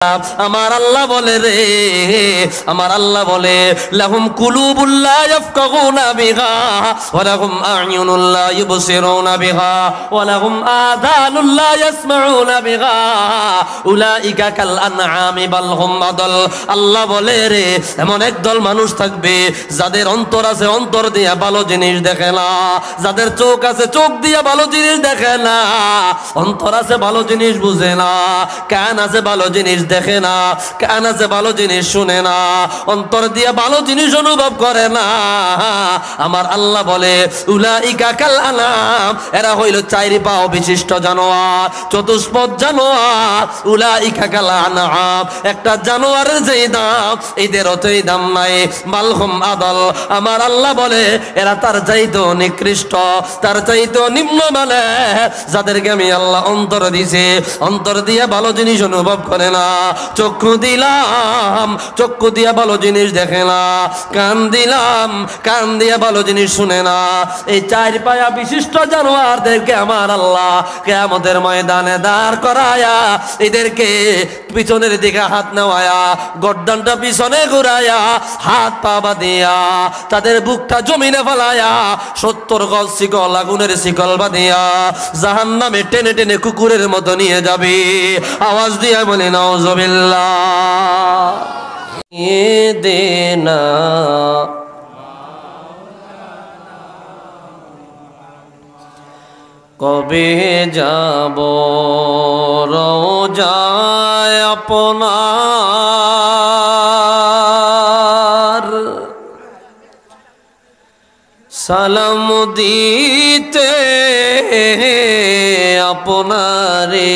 আমার আল্লাহ বলে রে, আমার আল্লাহ বলে লাহুম কুলুবুল লা ইয়াফকাহুনা বিহা ওয়া লাহুম আ'য়ুনুল লা ইউবসিরুনা বিহা ওয়া লাহুম আযানুল লা ইয়াসমাউনা বিহা উলাইকা কাল আনআমি বাল হুম আদাল। আল্লাহ বলে রে, এমন একদল মানুষ থাকবে যাদের অন্তর আছে, অন্তর দিয়ে ভালো জিনিস দেখে না, যাদের চোখ আছে, চোখ দিয়ে ভালো জিনিস দেখে না, অন্তর আছে ভালো জিনিস বুঝে না, কান আছে ভালো জিনিস দেখে না, কান আছে ভালো জিনিস শুনে না, অন্তর দিয়ে ভালো জিনিস অনুভব করে না। আমার আল্লাহ বলে উলাইকা কাল আনাম, এরা হইল চারি পাও বিশিষ্ট জানোয়ার, চতুষ্পদ জানোয়ার। উলাইকা কাল আনাম, একটা জানোয়ারের যেই দাম এদের অতই দাম নাই। বালহুম আদল, আমার আল্লাহ বলে এরা তার চাইতো নিকৃষ্ট, তার চাইতো নিম্ন মানে, যাদেরকে আমি আল্লাহ অন্তর দিছে, অন্তর দিয়ে ভালো জিনিস অনুভব করে না, চক্ষু দিলাম, চক্ষু দিয়ে ভালো জিনিস দেখে না, কান দিলাম, কান দিয়ে ভালো জিনিস শুনে না। এই চার পায়া বিশিষ্ট জানোয়ারদেরকে আমার আল্লাহ কিয়ামতের ময়দানে দাঁড় করায়া এদেরকে পিছনের দিকে হাত নেওয়ায়া, গর্দানটা পিছনে ঘুরায়া, হাত পা বাঁধিয়া, তাদের বুকটা জমিনে ফেলায়া 70 গজ শিকল, আগুনের শিকল বাঁধিয়া জাহান্নামে টেনে টেনে কুকুরের মতো নিয়ে যাবে। আওয়াজ দিয়ে বলি নাউজুবিল্লাহ। দেনা কবে যাব রওজায় আপনার, সালাম দিতে আপনারে,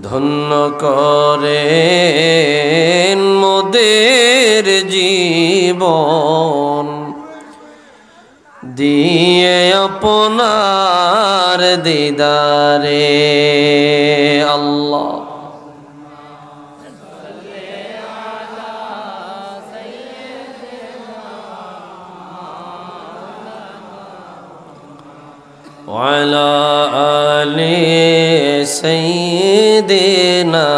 ধন্য করেন মোদের জীবন, দিয়ে আপনার দিদারে। আল্লাহ ওয়ালা আলি সাইয়্যিদিনা।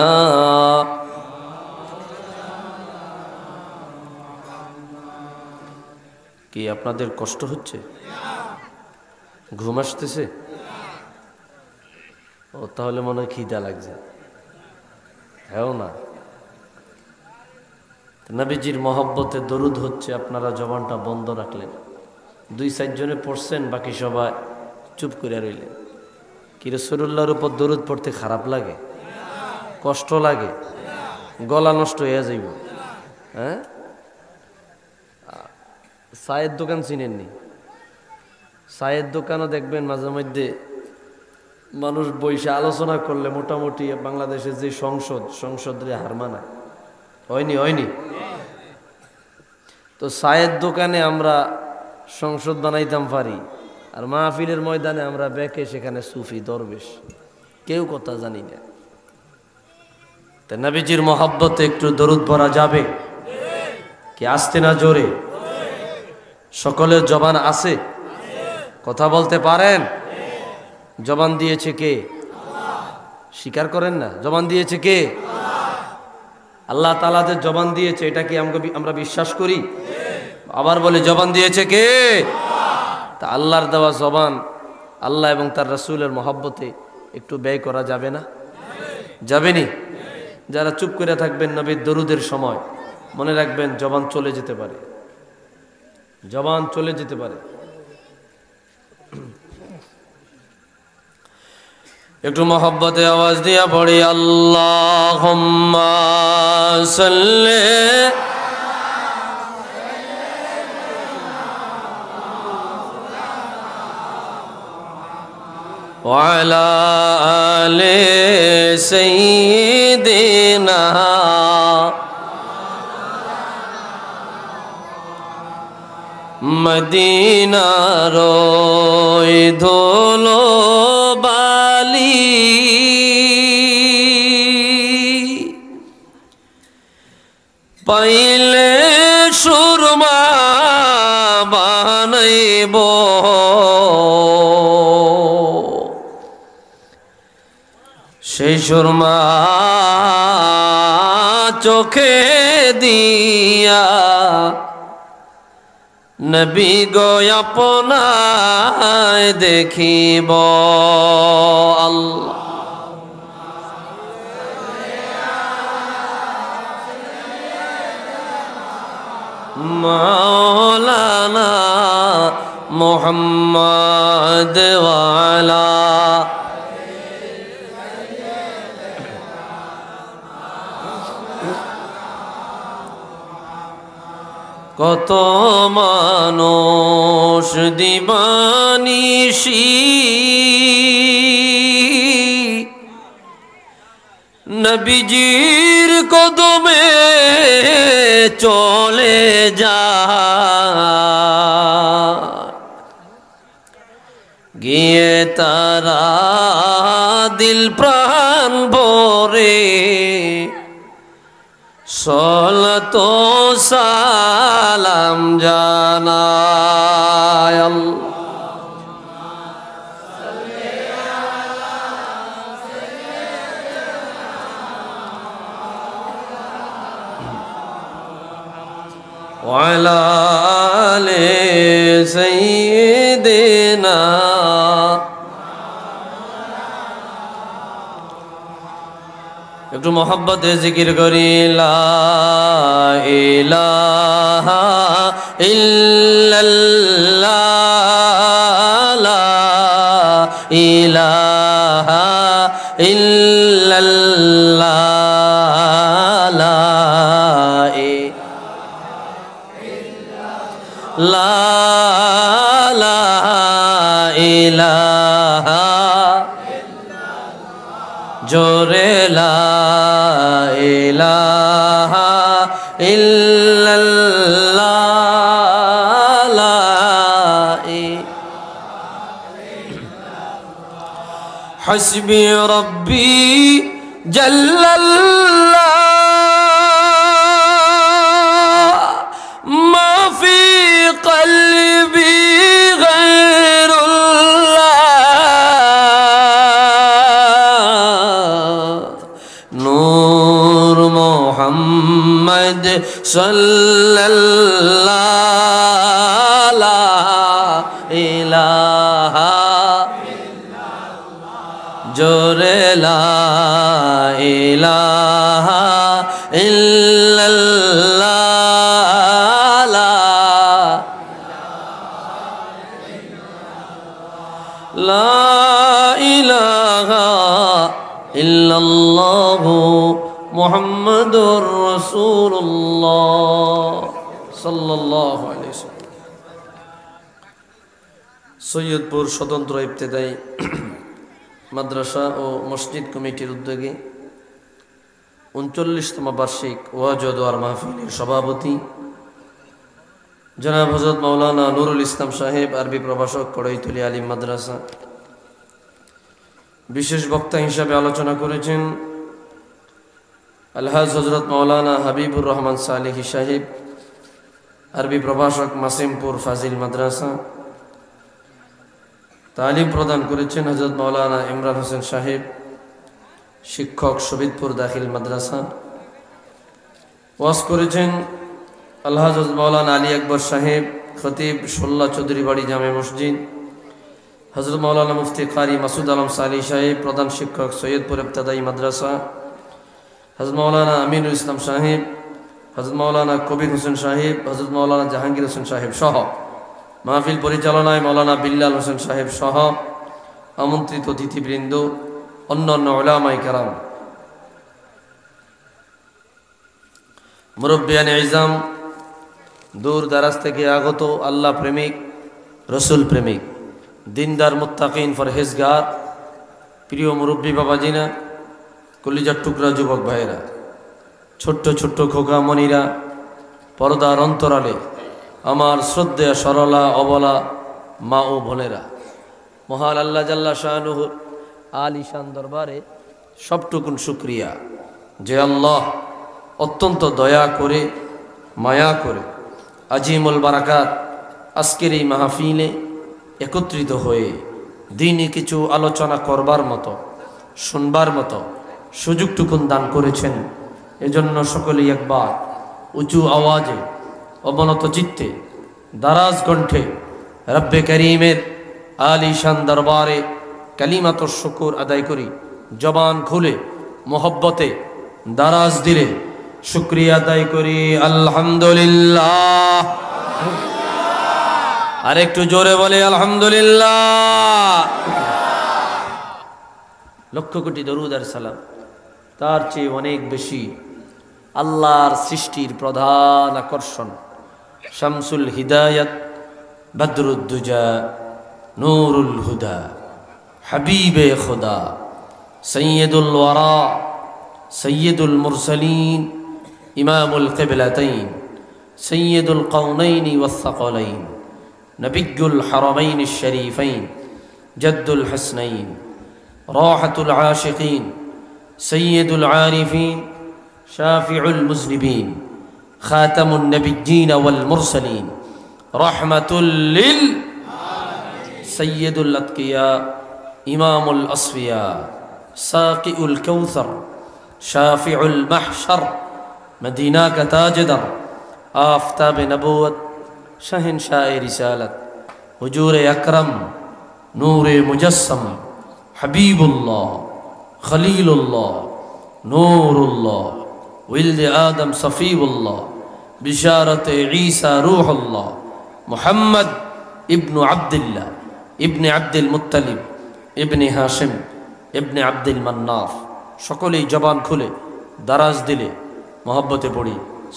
কি আপনাদের কষ্ট হচ্ছে? ঘুম আসতেছে? ও তাহলে মনে হয় খিদা লাগছে। হ্যাঁ না, নবীজির মহব্বতে দরুদ হচ্ছে, আপনারা জবানটা বন্ধ রাখলেন, 2-4 জনে পড়ছেন, বাকি সবাই চুপ করে রইলেন। কি রাসূলুল্লাহর উপর দরুদ পড়তে খারাপ লাগে? কষ্ট লাগে? গলা নষ্ট হয়ে যাইব। হ্যাঁ, চায়ের দোকান চিনেননি? চায়ের দোকানও দেখবেন মাঝে মধ্যে মানুষ বইসা আলোচনা করলে মোটামুটি বাংলাদেশের যে সংসদরে হার মানায়। হয়নি? তো চায়ের দোকানে আমরা সংসদ বানাইতাম পারি, আর মাহফিলের ময়দানে আমরা বেকে সেখানে সুফি দরবেশ, কেউ কথা জানি না। তা নবীজির মহব্বতে একটু দরুদ পড়া যাবে কি? আসতে না জোরে? সকলের জবান আছে? কথা বলতে পারেন? জবান দিয়েছে কে? স্বীকার করেন না? জবান দিয়েছে কে? আল্লাহ তাআলা যে জবান দিয়েছে, এটা কি আমরা বিশ্বাস করি? আবার বলে জবান দিয়েছে কে? তা আল্লাহর দেওয়া জবান আল্লাহ এবং তার রাসূলের মহব্বতে একটু ব্যয় করা যাবে না? যাবেনি? যারা চুপ করে থাকবেন নবীর দরুদের সময়, মনে রাখবেন জবান চলে যেতে পারে, জবান চলে যেতে পারে। একটু মহব্বতে আওয়াজ দিয়া পড়ি আল্লাহুম্মা সাল্লি ওয়ালা আলি সাইয়্যিদিনা। মদিনার ওই ধুলো বালি পাইলে সুরমা বানাইব, সেই সুরমা চোখে দিয়া নবী গো আপনায় দেখিব আল্লাহ মাওলানা মুহাম্মদ ওয়ালা কত মানুষ দিবানিশি নবীজির কদমে চলে যায় গিয়ে তারা দিল প্রাণ ভরে সলাত সালাম জানায় ওয়ালা আলে সাইয়্যিদিনা একটু মোহাব্বতে জিকির করি লা ইলাহা ইল্লাল্লাহ লা ইলাহা ইল্লাল্লাহ লা ইলাহা জোরে লা ইলাহা ইল্লাল্লাহ লা হাসবি রব্বি জাল্লাল্লাহ মা ফি কলবি মোহাম্মদ সাল্লাল্লাহু লা ইলাহা জোরে লা ইলাহা ইল্লাল্লাহ লা ইলাহা ইল্লাল্লাহু মুহাম্মাদুর রাসূলুল্লাহ সাল্লাল্লাহু আলাইহি ওয়াসাল্লাম। সৈয়দপুর স্বতন্ত্র ইবতেদায়ী মাদ্রাসা ও মসজিদ কমিটির উদ্যোগে ৩৯তম বার্ষিক ওয়াজ ও দোয়ার মাহফিলের সভাপতি জনাব হযরত মাওলানা নুরুল ইসলাম সাহেব, আরবি প্রভাষক, কড়ইতলী আলিম মাদ্রাসা, বিশেষ বক্তা হিসাবে আলোচনা করেছেন আলহাজ হযরত মাওলানা হাবিবুর রহমান সালেহী সাহেব, আরবি প্রভাষক, মাসিমপুর ফাজিল মাদ্রাসা। তালিম প্রদান করেছেন হযরত মাওলানা ইমরান হোসেন সাহেব, শিক্ষক, শহীদপুর দাখিল মাদ্রাসা। ওয়াজ করেছেন আলহাজ হযরত মাওলানা আলী আকবর সাহেব, খতিব, শোল্লা চৌধুরী বাড়ি জামে মসজিদ। হযরত মাওলানা মুফতি কারি মাসুদ আলম সালি সাহেব, প্রধান শিক্ষক, সৈয়দপুর ইবতেদায়ী মাদ্রাসা। হযরত মাওলানা আমিনুল ইসলাম সাহেব, হযরত মাওলানা কবির হোসেন সাহেব, হযরত মাওলানা জাহাঙ্গীর হোসেন সাহেব সহ মাহফিল পরিচালনায় মাওলানা বিল্লাল হোসেন সাহেব সহ আমন্ত্রিত অতিথিবৃন্দ, অন্যান্য উলামায়ে কেরাম, মুরব্বিয়ানে ইজাম, দূর দারাজ থেকে আগত আল্লাহ প্রেমিক, রসুল প্রেমিক, দিনদার, মুত্তাকিন, পরহেজগার, প্রিয় মুরব্বী বাবাজিনা, কলিজার টুকরা যুবক ভাইয়েরা, ছোট্ট ছোট্ট খোকা মনিরা, পর্দার অন্তরালে আমার শ্রদ্ধেয় সরলা অবলা মা ও বোনেরা, মহান আল্লাহ জাল্লা শানুহু আলিশান দরবারে সবটুকুন শুকরিয়া যে আল্লাহ অত্যন্ত দয়া করে, মায়া করে আজিমুল বারাকাত আজকের এই মাহফিলে একত্রিত হয়ে দিনই কিছু আলোচনা করবার মতো শুনবার মতো সুযোগটুকুন দান করেছেন। এজন্য সকলেই একবার উঁচু আওয়াজে অবনত চিত্তে দারাজ কণ্ঠে রব্বে করিমের আলিশান দরবারে কালিমাতুশ শুকর আদায় করি। জবান খুলে মোহব্বতে দারাজ দিলে শুকরিয়া আদায় করি আলহামদুলিল্লাহ। আর একটু জোরে বলে আলহামদুলিল্লাহ। লক্ষ কোটি দরুদ আর সালাম তার চেয়ে অনেক বেশি আল্লাহর সৃষ্টির প্রধান আকর্ষণ, শামসুল হিদায়াত, বদরুদ্দুজা, নূরুল হুদা, হাবিবে খুদা, সৈয়দুল ওয়ারা, সৈয়দুল মুরসালিন, ইমামুল কিবলাতাইন, সৈয়দুল কওনাইন ওয়াস-সাকলাইন, নবিয়্যুল হারামাইন আশ-শরীফাইন, জাদ্দুল হাসনাইন, রাহাতুল আশিকিন, সৈয়দুল আরিফিন, শাফিউল মুজনিবিন, খাতামুন নবিয়্যিন ওয়াল মুরসালিন, রাহমাতুল লিল সৈয়দুল আতকিয়া, ইমামুল আসফিয়া, সাকিউল কাউসার, শাফিউল মাহশর, মদিনা কা তাজদার, আফতাব নবুয়ত, শহনশাহ রিসালত, হুজুর আকরম, নূরে মুজস্সম, হাবিবুল্লাহ, খলিলুল্লাহ, নূরুল্লাহ, ওয়ালিদ আদম সফিউল্লাহ, বিশারতে ঈসা রূহুল্লাহ, মুহাম্মদ ইবনু আব্দুল্লাহ ইবনে আব্দুল মুত্তালিব ইবনে হাশিম ইবনে আব্দুল মান্নাফ। সকলেই জবান খুলে দারাজ দিলে মহব্বতে পড়ি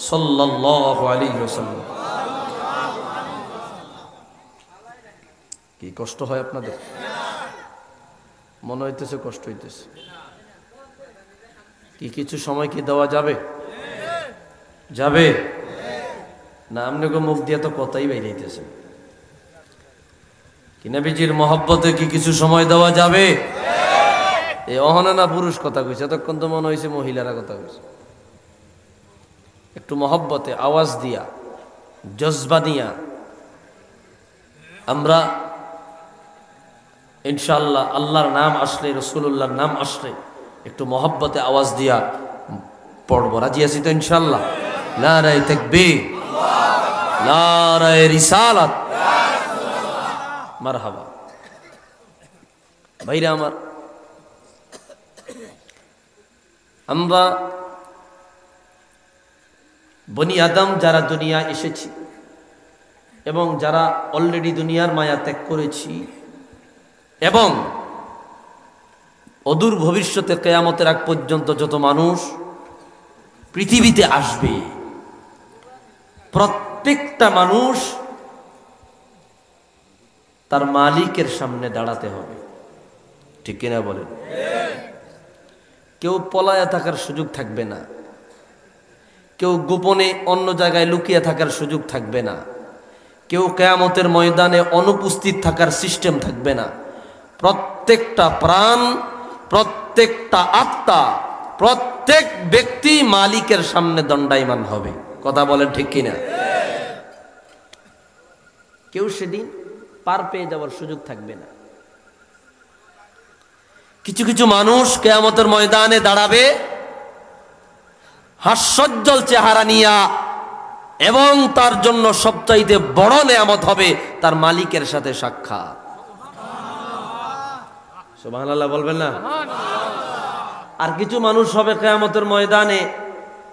সাল্লাল্লাহু আলাইহি ওয়াসাল্লাম। কি কষ্ট হয় আপনাদের? মনে হইতেছে কষ্ট হইতেছে। কি কিছু সময় কি দেওয়া যাবে? যাবে না? আপনাকে মুখ দিয়ে তো কথাই বাইরেছে। কি নবীজির মহব্বতে কি কিছু সময় দেওয়া যাবে? এই অহনে না পুরুষ কথা কইছে, এতক্ষণ তো মনে হয়েছে মহিলারা কথা কইছে। একটু মহব্বতে আওয়াজ দিয়া, জজবা দিয়া আমরা ইনশাআল্লাহ আল্লাহর নাম আসলে, রাসূলুল্লাহর নাম আসলে একটু মহব্বতে আওয়াজ দিয়া পড়ব। রাজি আছি তো ইনশাআল্লাহ? নারায়ে তাকবীর, নারায়ে রিসালাত, মারহাবা। ভাইরা আমার, আমরা বনি আদম যারা দুনিয়া এসেছি এবং যারা অলরেডি দুনিয়ার মায়া ত্যাগ করেছি এবং অদূর ভবিষ্যতে কিয়ামতের আগ পর্যন্ত যত মানুষ পৃথিবীতে আসবে, প্রত্যেকটা মানুষ তার মালিকের সামনে দাঁড়াতে হবে। ঠিক কিনা বলেন? কেউ পলায়া থাকার সুযোগ থাকবে না, কেউ গোপনে অন্য জায়গায় লুকিয়ে থাকার সুযোগ থাকবে না, কেউ কিয়ামতের ময়দানে অনুপস্থিত থাকার সিস্টেম থাকবে না। প্রত্যেকটা প্রাণ, প্রত্যেকটা আত্মা, প্রত্যেক ব্যক্তি মালিকের সামনে দণ্ডায়মান হবে। কথা বলেন ঠিক কিনা? কেউ সেদিন পার পেয়ে যাওয়ার সুযোগ থাকবে না। কিছু কিছু মানুষ কিয়ামতের ময়দানে দাঁড়াবে হাস্যোজ্জ্বল চেহারা নিয়া, এবং তার জন্য সবচাইতে বড় নেয়ামত হবে তার মালিকের সাথে সাক্ষাৎ। সুবহানাল্লাহ বলবেন না? আর কিছু মানুষ হবে কিয়ামতের ময়দানে,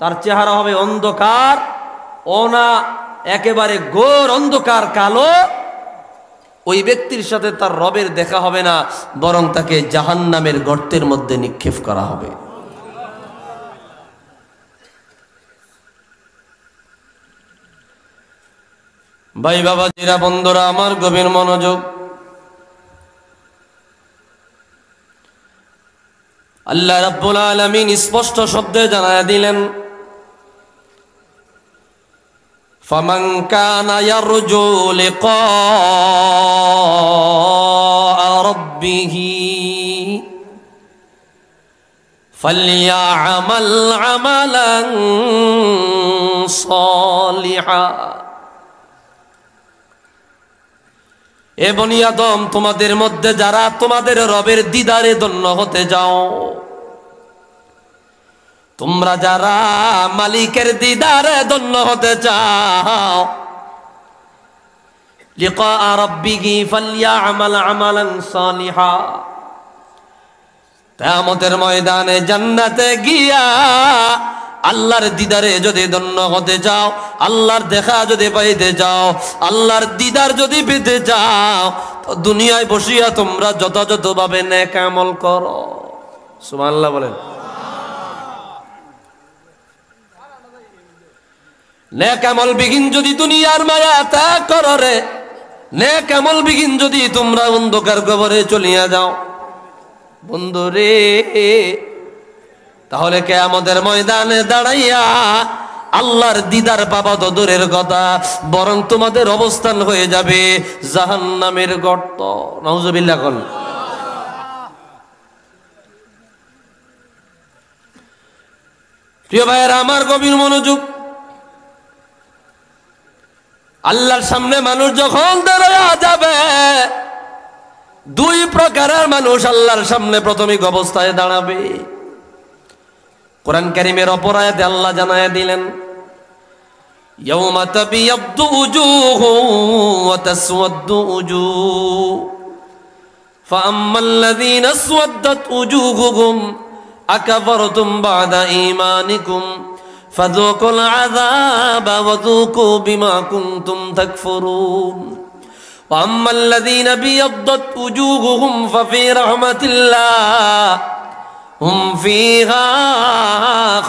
তার চেহারা হবে অন্ধকার, ওনা একেবারে ঘোর অন্ধকার কালো। ওই ব্যক্তির সাথে তার রবের দেখা হবে না, বরং তাকে জাহান্নামের গর্তের মধ্যে নিক্ষেপ করা হবে। ভাই বাবাজিরা, বন্ধুরা আমার, গভীর মনোযোগ। আল্লাহ রাব্বুল আলামিন স্পষ্ট শব্দে জানায়া দিলেন, ফামান কানা ইয়ারজু লিকা রাব্বিহি ফালইয়ামাল আমালান সালিহা। এ বনি আদম, তোমাদের মধ্যে যারা তোমাদের রবের দিদারে ধন্য হতে যাও, তোমরা যারা মালিকের দিদারে ধন্য হতে চাও, লিকা রাব্বিহি ফালইআমাল আমালান সালিহা, কিয়ামতের ময়দানে জান্নাতে গিয়া আল্লাহর দিদারে যদি ধন্য হতে চাও, আল্লাহর দেখা যদি পাইতে চাও, আল্লাহর দিদার যদি পেতে চাও, তো দুনিয়ায় বসিয়া তোমরা যথাযথভাবে নেক আমল করো। সুবহানাল্লাহ বলেন। নেক আমল বিহীন যদি দুনিয়ার মায়া ত্যাগ করো রে, নেক আমল বিহীন যদি তোমরা অন্ধকার কবরে চলিয়া যাও বন্ধুরে, তাহলে কিয়ামতের ময়দানে দাঁড়াইয়া আল্লাহর দিদার পাবা তো দূরের কথা, বরং তোমাদের অবস্থান হয়ে যাবে জাহান্নামের গর্ত। নাউজুবিল্লাহ বল। প্রিয় ভাইয়েরা আমার, গভীর মনোযোগ। আল্লাহর সামনে মানুষ যখন দাঁড়ায়া যাবে, দুই প্রকারের মানুষ আল্লাহর সামনে প্রাথমিক অবস্থায় দাঁড়াবে। কোরআন কারীমের অপর আয়াতে আল্লাহ জানায়া দিলেন, ইয়াউমা তাবিয়াদ্দু উজুহু ওয়া তাসওয়াদ্দু উজুহ ফাআম্মাল্লাযীনা আসওয়াদ্দাত উজুহুহুম আকাফারতুম বা'দা ঈমানিকুম ফাযুকুল আযাবা ওয়াযুকু বিমা কুনতুম তাকফুরুন وأما الذين ابيضت وجوههم ففي رحمة الله هم فيها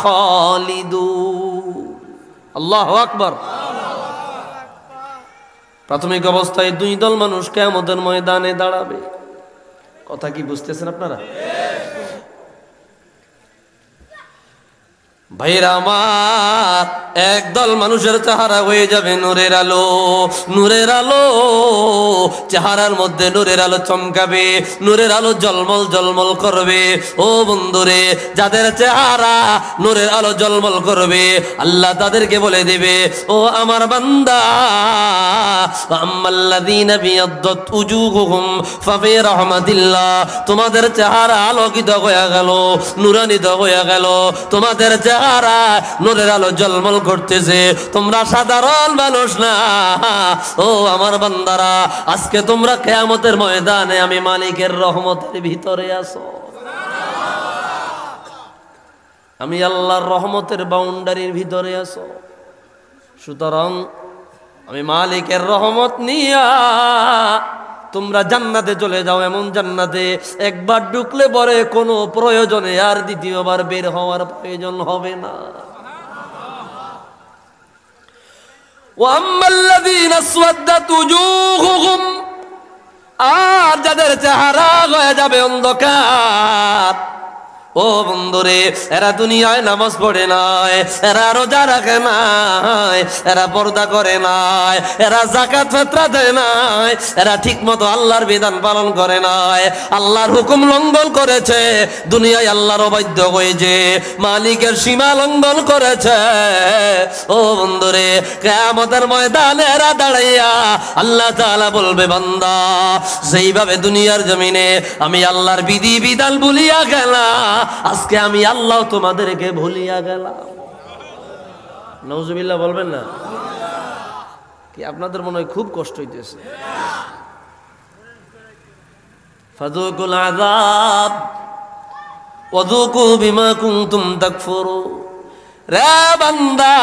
خالدون الله أكبر। প্রাথমিক অবস্থায় দুই দল মানুষ কিয়ামতের ময়দানে দাঁড়াবে। কথা কি বুঝতেছেন আপনারা? ভাইরা আমার, একদল মানুষের চেহারা হয়ে যাবে নূরের আলো। নূরের আলো, চেহারার মধ্যে নূরের আলো চমকাবে, নূরের আলো জলমল জলমল করবে। ও বন্ধুরে, যাদের চেহারা নূরের আলো জলমল করবে, আল্লাহ তাদেরকে বলে দেবে, ও আমার বান্দা, আম্মাল্লাযীনা বিয়াদ্দাত উজুহুহুম ফাফি রাহমাতিল্লাহ, তোমাদের চেহারা আলোকিত হয়ে গেল, নূরান্বিত হয়ে গেল, তোমাদের চেহারা নূরের আলো জলমল করতেছে, তোমরা সাধারণ মানুষ না। ও আমার বান্দারা, আজকে তোমরা কিয়ামতের ময়দানে আমি মালিকের রহমতের ভিতরে আছো। আমি আল্লাহর রহমতের বাউন্ডারির ভিতরে আছো। সুতরাং আমি মালিকের রহমত নিয়া তোমরা জান্নাতে চলে যাও, এমন জান্নাতে একবার ঢুকলে পরে কোনো প্রয়োজনে আর দ্বিতীয়বার বের হওয়ার প্রয়োজন হবে না। ওয়াম্মাল্লাযীনা আসওয়াদ্দাত উজুহুহুম, আর যাদের চেহারা হয়ে যাবে অন্ধকার, ও বন্ধুরে, এরা দুনিয়ায় নামাজ পড়ে নাই, এরা রোজা রাখে নাই, এরা পর্দা করে নাই, এরা যাকাত ফিতরা দেয় নাই, এরা ঠিক মতো আল্লাহর বিধান পালন করে নাই, আল্লাহর হুকুম লঙ্ঘন করেছে, দুনিয়ায় আল্লাহর অবাধ্য হয়েছে, মালিকের সীমা লঙ্ঘন করেছে। ও বন্ধুরে, কিয়ামতের ময়দানে এরা দাঁড়াইয়া আল্লাহ তাআলা বলবে, বান্দা, যেইভাবে দুনিয়ার জমিনে আমি আল্লাহর বিধি বিধান ভুলিয়া গেলাম, আজকে আমি আল্লাহ তোমাদেরকে ভুলিয়া গেলাম। নাউজুবিল্লাহ বলবেন না? কি আপনাদের মনে হয় খুব কষ্ট হইতেছে? ফাযুকুল আযাব ওয়াযুকু বিমা কুনতুম তাকফুরুন। রে বান্দা,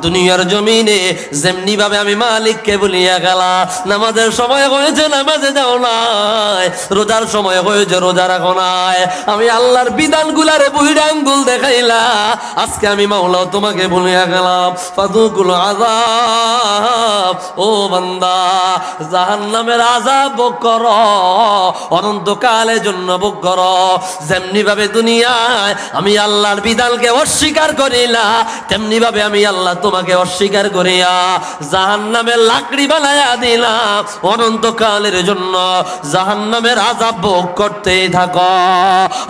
দুনিয়ার জমিনে যেমনি ভাবে আমি মালিককে ভুলিয়া গেলাম, নামাজের সময় হয়েছে নামাজে যাও নাই, রোজার সময় হয়েছে রোজা রাখো নাই, আমি আল্লাহর বিধানগুলারে বুইড়া আঙ্গুল দেখাইলা, আজকে আমি মাওলা তোমাকে ভুলিয়া গেলাম। ফাযুকুল আযাব, ও বান্দা, জাহান্নামের আযাব ভোগ করো, অনন্তকালের জন্য ভোগ করো। যেমনি ভাবে দুনিয়ায় আমি আল্লাহর বিধানকে অস্বীকার করিলা, তেমনি ভাবে আমি আল্লাহ তোমাকে অস্বীকার করিয়া জাহান্নামের লাকড়ি বানায়া দিলাম, অনন্তকালের জন্য জাহান্নামের আযাব ভোগ করতেই থাকো।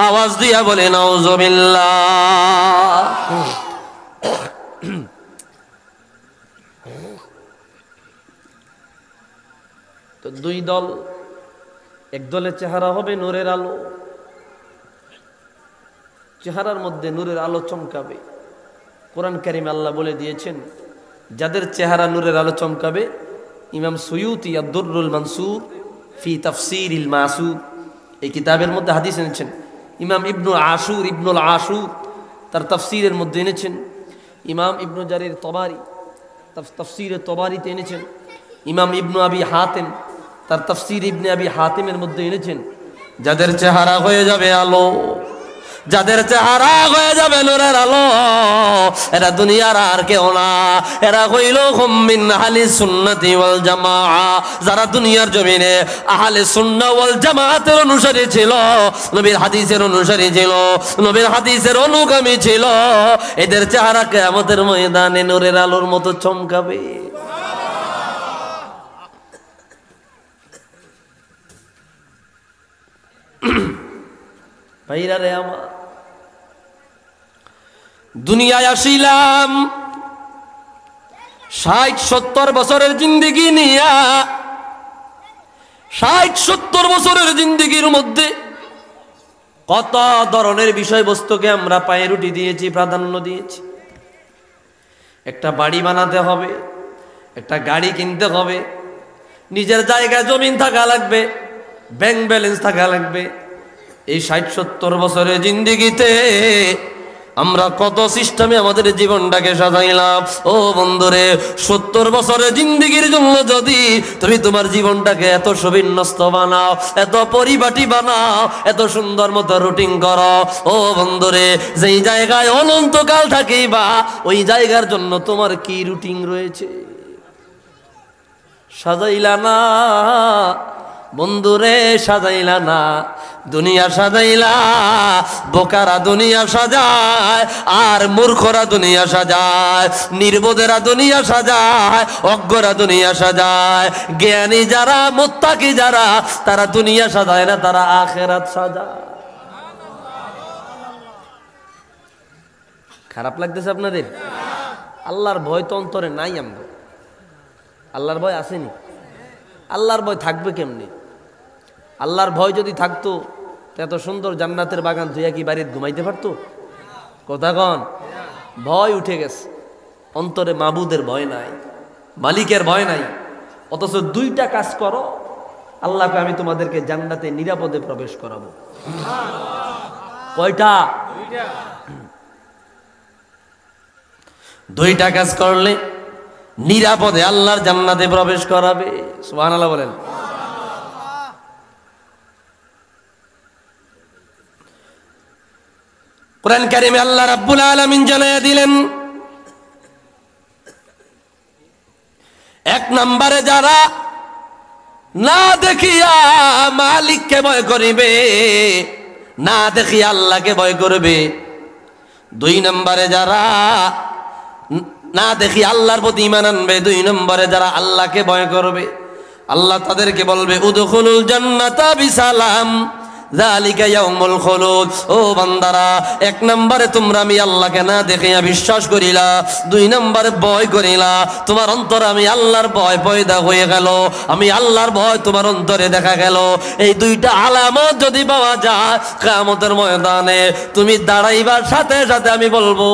আওয়াজ দিয়া বলে নাউজুবিল্লাহ। দুই দল, এক দলের চেহারা হবে নূরের আলো, চেহারার মধ্যে নূরের আলো চমকাবে। কোরআন কারিমে আল্লাহ বলে দিয়েছেন যাদের চেহারা নূরের আলো চমকাবে। ইমাম সুয়ুতি আদ-দুররুল মানসুর ফি তাফসীরিল মাসুর এই কিতাবের মধ্যে হাদিস এনেছেন। ইমাম ইবনুল আশুর তার তাফসীরের মধ্যে এনেছেন। ইমাম ইবনু জারির তবারি তাফসীরে তবারিতে এনেছেন। ইমাম ইবনু আবি হাতিম তার তাফসীর ইবনে আবি হাতিমের মধ্যে এনেছেন যাদের চেহারা হয়ে যাবে আলো, যাদের চেহারা হয়ে যাবে নূরের আলো, এরা দুনিয়ার আর কেউ না, এরা হইল হুম মিন আহলি সুন্নতি ওয়াল জামাআহ। যারা দুনিয়ার জমিনে আহলে সুন্নাহ ওয়াল জামাআতের অনুসারী ছিল, নবীর হাদিসের অনুসারী ছিল, নবীর হাদিসের অনুগামী ছিল, এদের চেহারা কিয়ামতের ময়দানে নূরের আলোর মতো চমকাবে। ভাইরা রে আমার, দুনিয়ায় আসিলাম ৬০-৭০ বছরের জিন্দেগি নিয়া। ৬০-৭০ বছরের জিন্দেগির মধ্যে কত ধরনের বিষয়বস্তুকে আমরা পায়ে রুটি দিয়েছি, প্রাধান্য দিয়েছি। একটা বাড়ি বানাতে হবে, একটা গাড়ি কিনতে হবে, নিজের জায়গায় জমিন থাকা লাগবে, ব্যাংক ব্যালেন্স থাকা লাগবে। এই ৬০-৭০ বছরের জিন্দেগিতে আমরা কত সিস্টেমে আমাদের জীবনটাকে সাজাইলাম। ও বন্ধুরে, ৭০ বছরের জিন্দেগির জন্য যদি তুমি তোমার জীবনটাকে এত সুবিন্যস্ত বানাও, এত পরিপাটি বানাও, এত সুন্দর মতো রুটিন করো, ও বন্ধুরে, যেই জায়গায় অনন্তকাল থাকিবা ওই জায়গার জন্য তোমার কি রুটিন রয়েছে? সাজাইলা না বন্ধুরে, সাজাইলা না। দুনিয়া সাজাইলা, বোকারা দুনিয়া সাজায়, আর মূর্খরা দুনিয়া সাজায়, নির্বোধেরা দুনিয়া সাজায়, অজ্ঞরা দুনিয়া সাজায়। জ্ঞানী যারা, মুত্তাকি যারা, তারা দুনিয়া সাজায় না, তারা আখিরাত সাজায়। খারাপ লাগতেছে আপনাদের? আল্লাহর ভয় তো অন্তরে নাই। আমরা আল্লাহর ভয় আসেনি। আল্লাহর ভয় থাকবে কেমনি? আল্লাহর ভয় যদি থাকতো এত সুন্দর জান্নাতের বাগান ধুইয়া কি বাড়িতে ঘুমাইতে পারতো? কথা কন। ভয় উঠে গেছে অন্তরে, মাবুদের ভয় নাই, মালিকের ভয় নাই। অথচ দুইটা কাজ করো, আল্লাহকে আমি তোমাদেরকে জান্নাতে নিরাপদে প্রবেশ করাবো। কয়টা? দুইটা কাজ করলে নিরাপদে আল্লাহর জান্নাতে প্রবেশ করাবে। সুবহানাল্লাহ বলেন। কুরআন কারীমে আল্লাহ রাব্বুল আলামিন জানায়া দিলেন, এক নম্বরে যারা না দেখিয়া মালিককে ভয় করিবে, না দেখিয়া আল্লাহকে ভয় করবে। ২ নম্বরে যারা না দেখি আল্লাহর প্রতি ঈমান আনবে, ২ নম্বরে যারা আল্লাহকে ভয় করবে, আল্লাহ তাদেরকে বলবে উদখুলুল জান্নাতা বিসালাম যালিকা ইয়াউমুল খুলুদ। ও বান্দারা, ১ নম্বরে তোমরা আমি আল্লাহকে না দেখিয়া বিশ্বাস করিলা, ২ নম্বরে ভয় করিলা, তোমার অন্তরে আমি আল্লাহর ভয় পয়দা হয়ে গেল, আমি আল্লাহর ভয় তোমার অন্তরে দেখা গেল। এই ২টা আলামত যদি পাওয়া যায়, কিয়ামতের ময়দানে তুমি দাঁড়াইবার সাথে সাথে আমি বলবো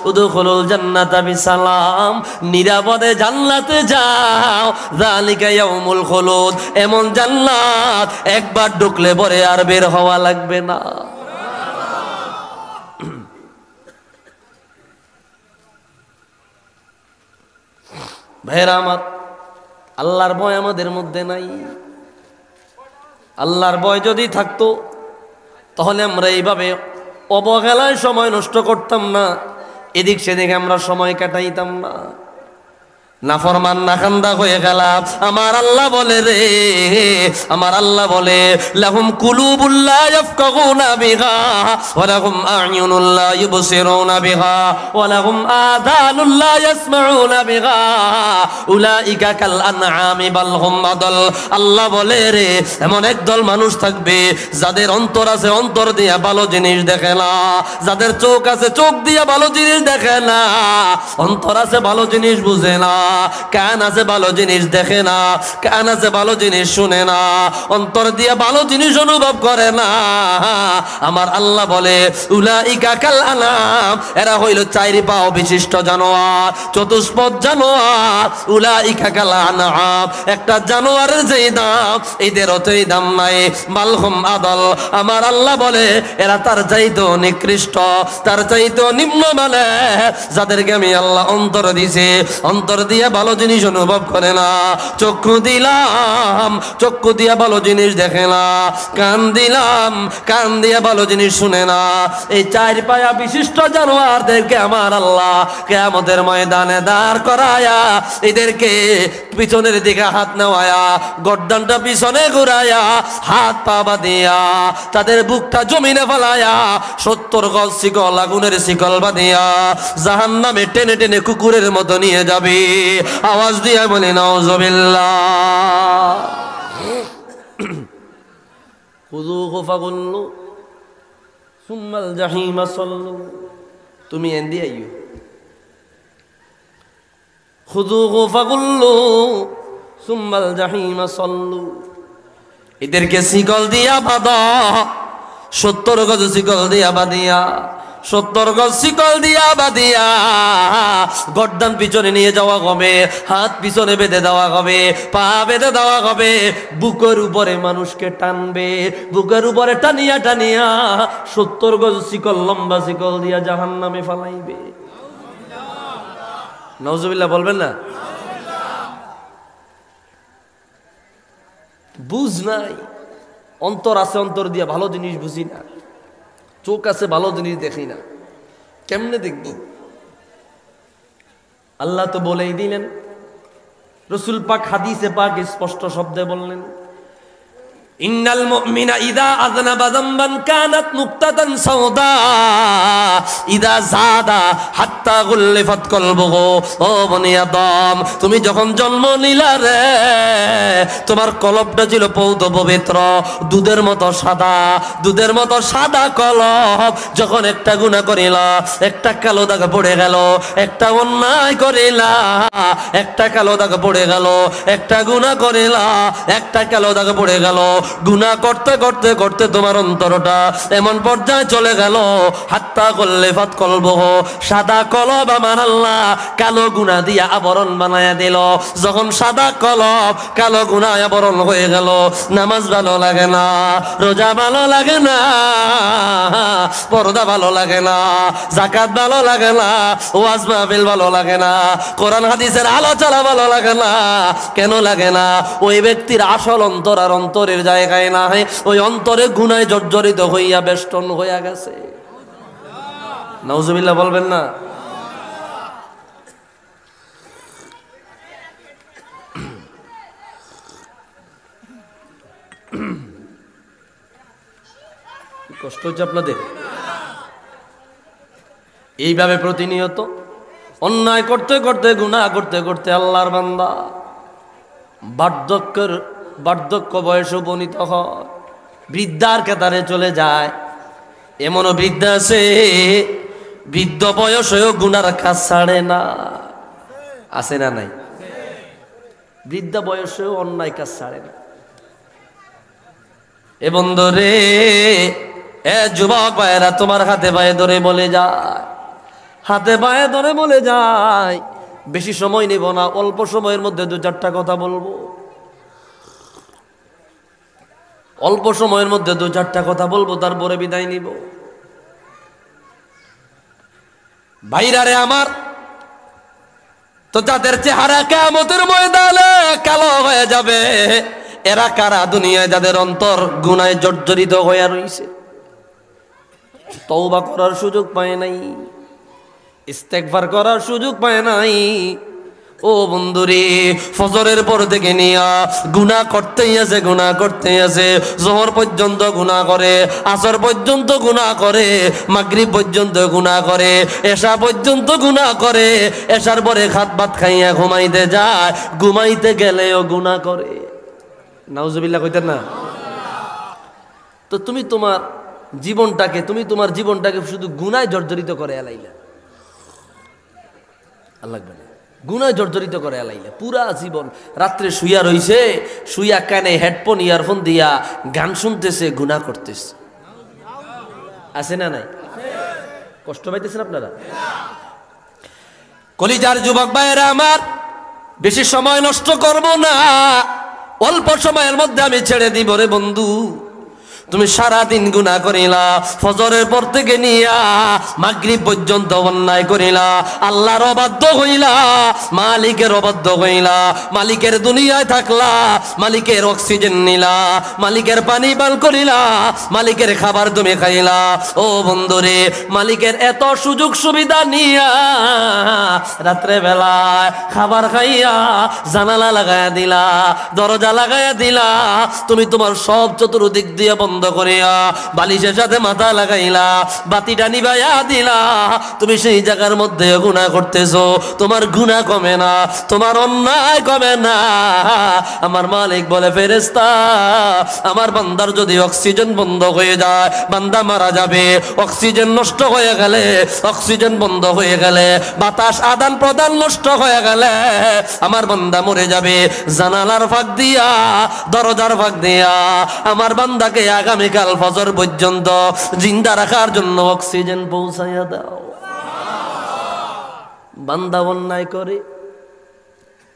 উদখুলুল জান্নাতা বিসালাম, নিরাপদে জান্নাতে যাও, যালিকা ইয়াউমুল খুলুদ। এমন জান্নাত একবার ঢুকলে পরে আর বের হওয়া লাগবে না। ভাইরা আমার, আল্লাহর ভয় আমাদের মধ্যে নাই। আল্লাহর ভয় যদি থাকতো তাহলে আমরা এইভাবে অবহেলায় সময় নষ্ট করতাম না, এদিক সেদিক আমরা সময় কাটাইতাম না, নাফরমান নাখান্দা হয়ে গেলাম। আমার আল্লাহ বলে রে, আমার আল্লাহ বলে লাহুম কুলুবুল লা ইয়াফকাহুনা বিহা ওয়া লাহুম আ'য়ুনুল লা ইবসিরুনা বিহা ওয়া লাহুম আযানুল লা ইয়াসমাউনা বিহা উলাইকা কাল আনআমি বাল হুম আদাল। আল্লাহ বলে রে, এমন একদল মানুষ থাকবে যাদের অন্তর আছে, অন্তর দিয়ে ভালো জিনিস দেখে না, যাদের চোখ আছে, চোখ দিয়ে ভালো জিনিস দেখে না, অন্তর আছে ভালো জিনিস বুঝে না, কান আছে ভালো জিনিস দেখে না, কান আছে ভালো জিনিস শুনে না, অন্তর দিয়ে ভালো জিনিস অনুভব করে না। আমার আল্লাহ বলে উলাইকা কাল আনাম, এরা হইল চারি পাও বিশিষ্ট জানোয়ার, চতুষ্পদ জানোয়ার। উলাইকা কাল আনাম, একটা জানোয়ারের যেই দাম এদের অতই দাম নাই। বালহুম আদল, আমার আল্লাহ বলে এরা তার চাইতেও নিকৃষ্ট, তার চাইতেও নিম্ন মানে, যাদেরকে আমি আল্লাহ অন্তর দিছে, অন্তর দিয়ে ভালো জিনিস অনুভব করে না। চক্ষু দিলাম, চক্ষু দিয়ে ভালো জিনিস দেখে না। কান দিলাম, কান দিয়ে ভালো জিনিস শুনে না। এই চার পায়া বিশিষ্ট জানোয়ারদেরকে আমার আল্লাহ কিয়ামতের ময়দানে দাঁড় করায়া এদেরকে পিছনের দিকে হাত নেওয়ায়া, গর্দানটা পিছনে ঘুরায়া, হাত পা বাঁধিয়া, তাদের বুকটা জমিনে ফেলায়া, 70 গজ শিকল, আগুনের শিকল বাঁধিয়া জাহান্নামে টেনে টেনে কুকুরের মতো নিয়ে যাবে। আওয়াজ দিয়ে বলি নাউজুবিল্লাহ। খুযূহু ফাগুল্লু সুম্মাল জাহিমা সাল্লু। তুমি এন্দি আইয়ো। খুযূহু ফাগুল্লু সুম্মাল জাহিমা সাল্লু। এদেরকে শিকল দিয়া বাঁধা, 70 গজ শিকল দিয়া বাঁধিয়া, 70 গজ শিকল দিয়া বাঁধিয়া গর্দান পিছনে নিয়ে যাওয়া হবে, হাত পিছনে বেঁধে দেওয়া হবে, পা বেঁধে দেওয়া হবে, বুকের উপরে মানুষকে টানবে, বুকের উপরে টানিয়া টানিয়া 70 গজ শিকল, লম্বা শিকল দিয়া জাহান্নামে ফালাইবে। নাউজুবিল্লাহ বলবেন না? বুঝ নাই, অন্তর আছে, অন্তর দিয়া ভালো জিনিস বুঝি না, চোখ আছে ভালো জিনিস দেখি না, কেমনে দেখব? আল্লাহ তো বলেই দিলেন, রসুল পাক হাদিসে পাক স্পষ্ট শব্দে বললেন, ইন্নাল মুমিনা ইযা আযনাবা যামবান কানাত নুকতাতান সাওদা ইযা জাদা হাত্তা গুল্লিফাত কলবুহু। ও বনি আদম, তুমি যখন জন্ম নিলা রে, তোমার কলবটা ছিল পৌত পবিত্র, দুধের মতো সাদা, দুধের মতো সাদা কলব। যখন একটা গুনাহ করিলা, একটা কালো দাগ পড়ে গেল, একটা অন্যায় করিলা, একটা কালো দাগ পড়ে গেল, একটা গুনাহ করিলা, একটা কালো দাগ পড়ে গেল। গুনাহ করতে করতে করতে তোমার অন্তরটা এমন পর্যায়ে চলে গেল, হাত্তা গুল্লিফাত কলবুহু, সাদা কলব আমার আল্লাহ কালো গুনাহ দিয়া আবরণ বানায়া দিল। যখন সাদা কলব কালো গুনাহ আবরণ হয়ে গেল, নামাজ ভালো লাগে না, রোজা ভালো লাগে না, পর্দা ভালো লাগে না, যাকাত ভালো লাগে না, ওয়াজ মাহফিল ভালো লাগে না, কোরআন হাদিসের আলোচনা ভালো লাগে না। কেন লাগে না? ওই ব্যক্তির আসল অন্তর আর অন্তরের জায়গায় না, ওই অন্তরে গুনায় জর্জরিত হইয়া বেষ্টন হইয়া গেছে। নাউজুবিল্লাহ বলবেন না? কষ্ট হচ্ছে আপনাদের? এইভাবে প্রতিনিয়ত অন্যায় করতে করতে, গুনাহ করতে করতে আল্লাহর বান্দা বার্ধক্য বয়সে উপনীত হয়, বৃদ্ধার কাতারে চলে যায়। এমনও বৃদ্ধা আছে, বৃদ্ধ বয়সেও গুনার কাজ ছাড়ে না। আছে না নাই? বৃদ্ধা বয়সেও অন্যায় কাজ ছাড়ে না। এ বন্ধু রে, এ যুবক ভাইয়েরা, তোমার হাতে পায়ে ধরে বলে যায়, হাতে পায়ে ধরে বলে যায়, বেশি সময় নেব না, অল্প সময়ের মধ্যে 2-4টা কথা বলবো, অল্প সময়ের মধ্যে 2-4টা কথা বলবো, তারপরে বিদায় নিব। ভাইরা রে আমার, তো যাদের চেহারা কিয়ামতের ময়দানে কালো হয়ে যাবে, এরা কারা? দুনিয়ায় যাদের অন্তর গুনায় জর্জরিত হয়ে রয়েছে, তওবা করার সুযোগ পায় নাই, ইস্তেগফার করার সুযোগ পায় নাই। ও বন্ধুরে, ফজরের পর থেকে নিয়া গুনাহ করতেই আছে, গুনাহ করতেই আছে, জোহর পর্যন্ত গুনাহ করে, আসর পর্যন্ত গুনাহ করে, মাগরিব পর্যন্ত গুনাহ করে, এশা পর্যন্ত গুনাহ করে, এশার পরে খাত ভাত খাইয়া ঘুমাইতে যায়, ঘুমাইতে গেলেও গুনাহ করে। নাউজুবিল্লাহ কইতেন না? তো তুমি তোমার জীবনটাকে শুধু গুনায় জর্জরিত করে এলাইলা, আল্লাহ বলে গুনায় জর্জরিত করে এলাইলে পুরা জীবন। রাত্রে শুইয়া রইছে, শুইয়া কানে হেডফোন ইয়ারফোন দিয়া গান শুনতেছে, গুনাহ করতেছে। আছে না নাই? কষ্ট পাইতেছেন আপনারা? কলিজার যুবক ভাইয়েরা আমার, বেশি সময় নষ্ট করব না, অল্প সময়ের মধ্যে আমি ছেড়ে দিব রে বন্ধু। তুমি সারাদিন গুনাহ করিলা, ফজরের পর থেকে নিয়া মাগরিব পর্যন্ত অন্যায় করিলা, আল্লাহর অবাধ্য হইলা, মালিকের অবাধ্য হইলা, মালিকের দুনিয়ায় থাকলা, মালিকের অক্সিজেন নিলা, মালিকের পানি পান করিলা, মালিকের খাবার তুমি খাইলা। ও বন্ধুরে, মালিকের এত সুযোগ সুবিধা নিয়া রাত্রে বেলায় খাবার খাইয়া জানালা লাগাইয়া দিলা, দরজা লাগাইয়া দিলা, তুমি তোমার সব চতুর্দিক দিয়ে বন্ধ করিয়া বালিশের সাথে মাথা লাগাইলা, বাতিটা নিভাইয়া দিলা, তুমি সেই জায়গার মধ্যে গুনাহ করতেছো। তোমার গুনাহ কমে না, তোমার অন্যায় কমে না। আমার মালিক বলে, ফেরেশতা, আমার বান্দার যদি অক্সিজেন বন্ধ হয়ে যায়, বান্দা মারা যাবে। অক্সিজেন নষ্ট হয়ে গেলে, অক্সিজেন বন্ধ হয়ে গেলে, বাতাস আদান প্রদান নষ্ট হয়ে গেলে আমার বান্দা মরে যাবে। জানালার ফাঁক দিয়া, দরজার ফাঁক দিয়া আমার বান্দাকে আগামীকাল ফজর পর্যন্ত জিন্দা রাখার জন্য অক্সিজেন পৌঁছাইয়া দাও। বান্দা অন্যায় করে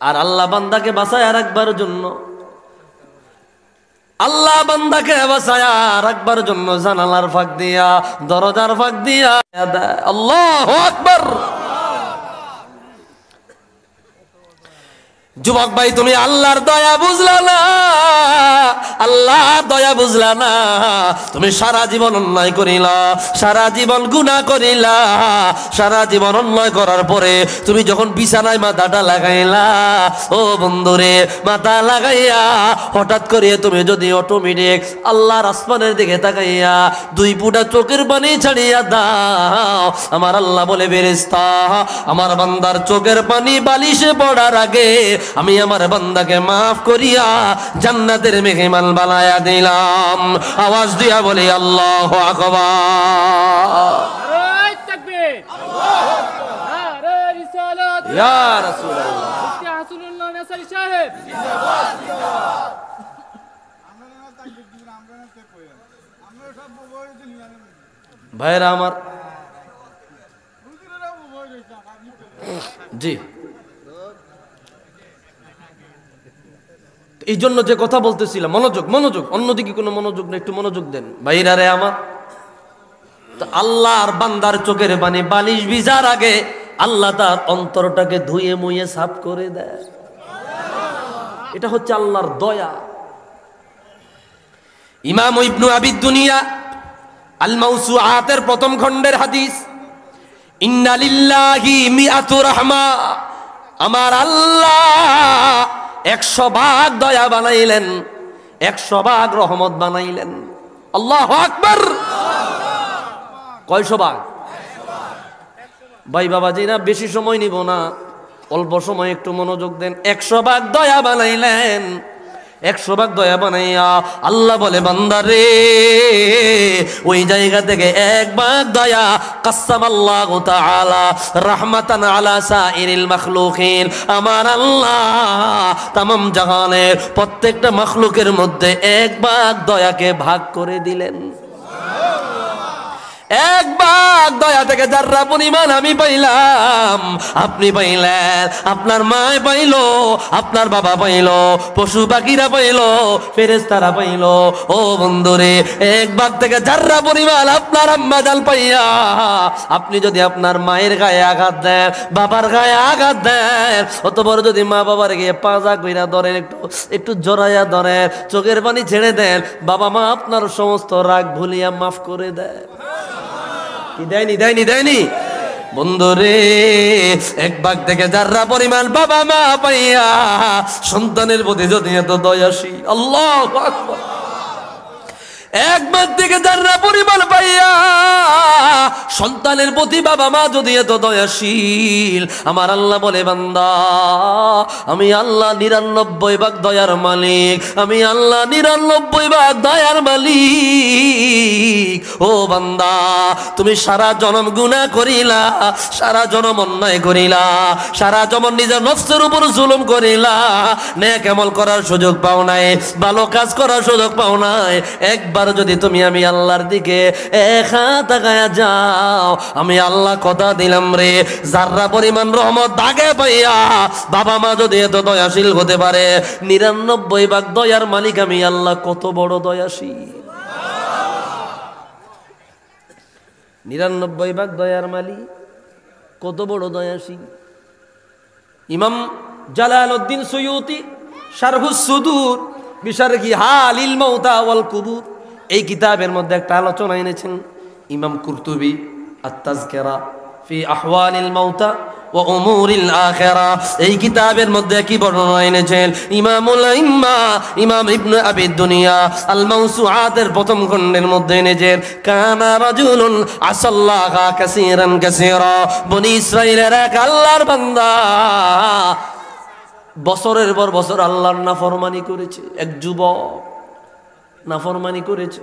আর আল্লাহ বান্দাকে বাঁচায়া রাখবার জন্য, আল্লাহ বান্দাকে বাঁচায়া রাখবার জন্য জানালার ফাঁক দিয়া, দরজার ফাঁক দিয়া দেয়। আল্লাহু আকবার। যুবক ভাই, তুমি আল্লাহর দয়া বুঝলা না, আল্লাহর দয়া বুঝলা না। তুমি সারা জীবন অন্যায় করিলা, সারা জীবন গুনাহ করিলা, সারা জীবন অন্যায় করার পরে তুমি যখন বিছানায় মাথাটা লাগাইলা, ও বন্ধুরে, মাথা লাগাইয়া হঠাৎ করে তুমি যদি অটোমেটিক আল্লাহর আসমানের দিকে তাকাইয়া দুই ফুটা চোখের পানি ছাড়িয়া দাও, আমার আল্লাহ বলে, ফেরেশতা, আমার বান্দার চোখের পানি বালিশে পড়ার আগে আমি আমার বান্দাকে মাফ করিয়া জান্নাতের মেহমান বানায়া দিলাম। আওয়াজ দিয়া বলি আল্লাহু আকবার। নারে তাকবীর, আল্লাহু আকবার, নারে রিসালাত, ইয়া রাসূলুল্লাহ, মুফতি হাসানুল্লাহ নাসারি সাহেব জিন্দাবাদ, জিন্দাবাদ। আমরা তাকবীর দিব, আমরা না তে কই, আমরা সব বড় দুনিয়া ভাইরা আমার। জি, এই জন্য যে কথা বলতেছিলাম, মনোযোগ, মনোযোগ, অন্যদিকে কোনো মনোযোগ না, একটু মনোযোগ দেন ভাইরা রে আমার। তো আল্লাহর বান্দার চোখের পানি বালিশ ভিজার আগে আল্লাহ তার অন্তরটাকে ধুয়ে মুয়ে সাফ করে দেয়। এটা হচ্ছে আল্লাহর দয়া। ইমাম ইবনু আবি দুনিয়া আল মাউসুআতের প্রথম খণ্ডের হাদিস, ইন্না লিল্লাহি মিআতু রাহমা, আমার আল্লাহ 100 ভাগ দয়া বানাইলেন, 100 ভাগ রহমত বানাইলেন। আল্লাহু আকবার। কয়শো ভাগ? ভাই বাবাজি না, বেশি সময় নিব না, অল্প সময় একটু মনোযোগ দেন। 100 ভাগ দয়া বানাইলেন, 100 ভাগ দয়া বানাইয়া আল্লাহ বলে, বান্দারে, ওই জায়গা থেকে 1 ভাগ দয়া কাসসামাল্লাহু তাআলা রাহমাতান আলা সাইরিল মাখলুকিন, আমার আল্লাহ তামাম জাহানের প্রত্যেকটা মাখলুকের মধ্যে 1 ভাগ দয়াকে ভাগ করে দিলেন। 1 ভাগ দয়া থেকে যারা পরিমাণ আমি পাইলাম, আপনি পাইলেন, আপনার মা পাইল, আপনার বাবা পাইল, পশু পাখিরা পাইল, ফেরেশতারা পাইল। ও বন্ধুরে, 1 ভাগ থেকে যারা পরিমাণ আপনার আম্মা জান পাইয়া, আপনি যদি আপনার মায়ের গায়ে আঘাত দেন, বাবার গায়ে আঘাত দেন, অতঃপর যদি মা বাবার গিয়ে পাজা কইরা ধরেন, একটু জড়াইয়া ধরেন, চোখের পানি ছেড়ে দেন, বাবা মা আপনার সমস্ত রাগ ভুলিয়া মাফ করে দেয়। কি দেয়নি? দেয়নি? দেয়নি? বন্ধুরে, 1 ভাগ থেকে যারা পরিমাণ বাবা মা পাইয়া সন্তানের প্রতি যদি এত দয়াশীল, আল্লাহু আকবার। 1 ভাগ থেকে যারা পরিমাণ পাইয়া সন্তানের প্রতি বাবা মা যদি এত দয়াশীল, আমার আল্লাহ বলে বান্দা আমি আল্লাহ 99 ভাগ দয়ার মালিক, আমি আল্লাহ 99 ভাগ দয়ার মালিক। ও বান্দা তুমি সারা জনম গুনাহ করিলা, সারা জনম অন্যায় করিলা, সারা জনম নিজের নফসের উপর জুলুম করিলা, নেক আমল করার সুযোগ পাও নাই, ভালো কাজ করার সুযোগ পাও নাই। একবার যদি তুমি আমি আল্লাহর দিকে এক হাত তাকায়া যাও, আমি আল্লাহ কথা দিলাম রে, যাররা পরিমাণ রহমত দাগে পাইয়া বাবা মা যদি এত দয়াশীল হতে পারে, 99 ভাগ দয়ার মালিক আমি আল্লাহ কত বড় দয়াশীল। 99 ভাগ দয়ার মালিক কত বড় দয়াশীল। ইমাম জালালউদ্দিন সুয়ুতি শারহুস সুদূর বিশারহি হালিল মাউতা ওয়াল কুবুর এই কিতাবের মধ্যে একটা আলোচনা এনেছেন ইমাম কুরতুবী আত-তাযকিরা ফি আহওয়ালিল মাউতা ওয়া উমুরিল আখিরা। এই কিতাবের মধ্যে কি বর্ণনা এনেছেন ইমামুল আইম্মা ইমাম ইবনে আবি দুনিয়া আল মাওসুআতের প্রথম খণ্ডের মধ্যে এনেছেন কানা রাজুলুন আসাল্লাহা কাসীরান কাসীরা। বনি ইসরাইলের এক আল্লাহর বান্দা বছরের পর বছর আল্লাহর নাফরমানি করেছে। এক যুবক নাফরমানি করেছে,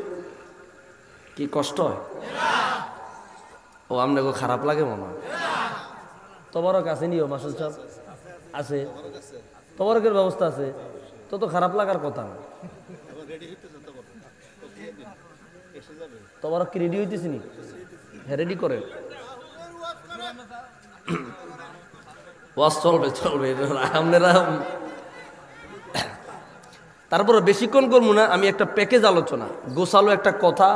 কি কষ্ট হয়? ও আপনাকে খারাপ লাগে মামা? তবরক আছে নিও মাসুদ সাহেব? আছে, তবরকের ব্যবস্থা আছে, তো খারাপ লাগার কথা না। তবরক কি রেডি হইতেছি নি? হ্যাঁ রেডি করেন, ওয়াজ চলবে চলবে আপনারা। তারপরে বেশিক্ষণ করবো না, আমি একটা প্যাকেজ আলোচনা, গোছালো একটা কথা,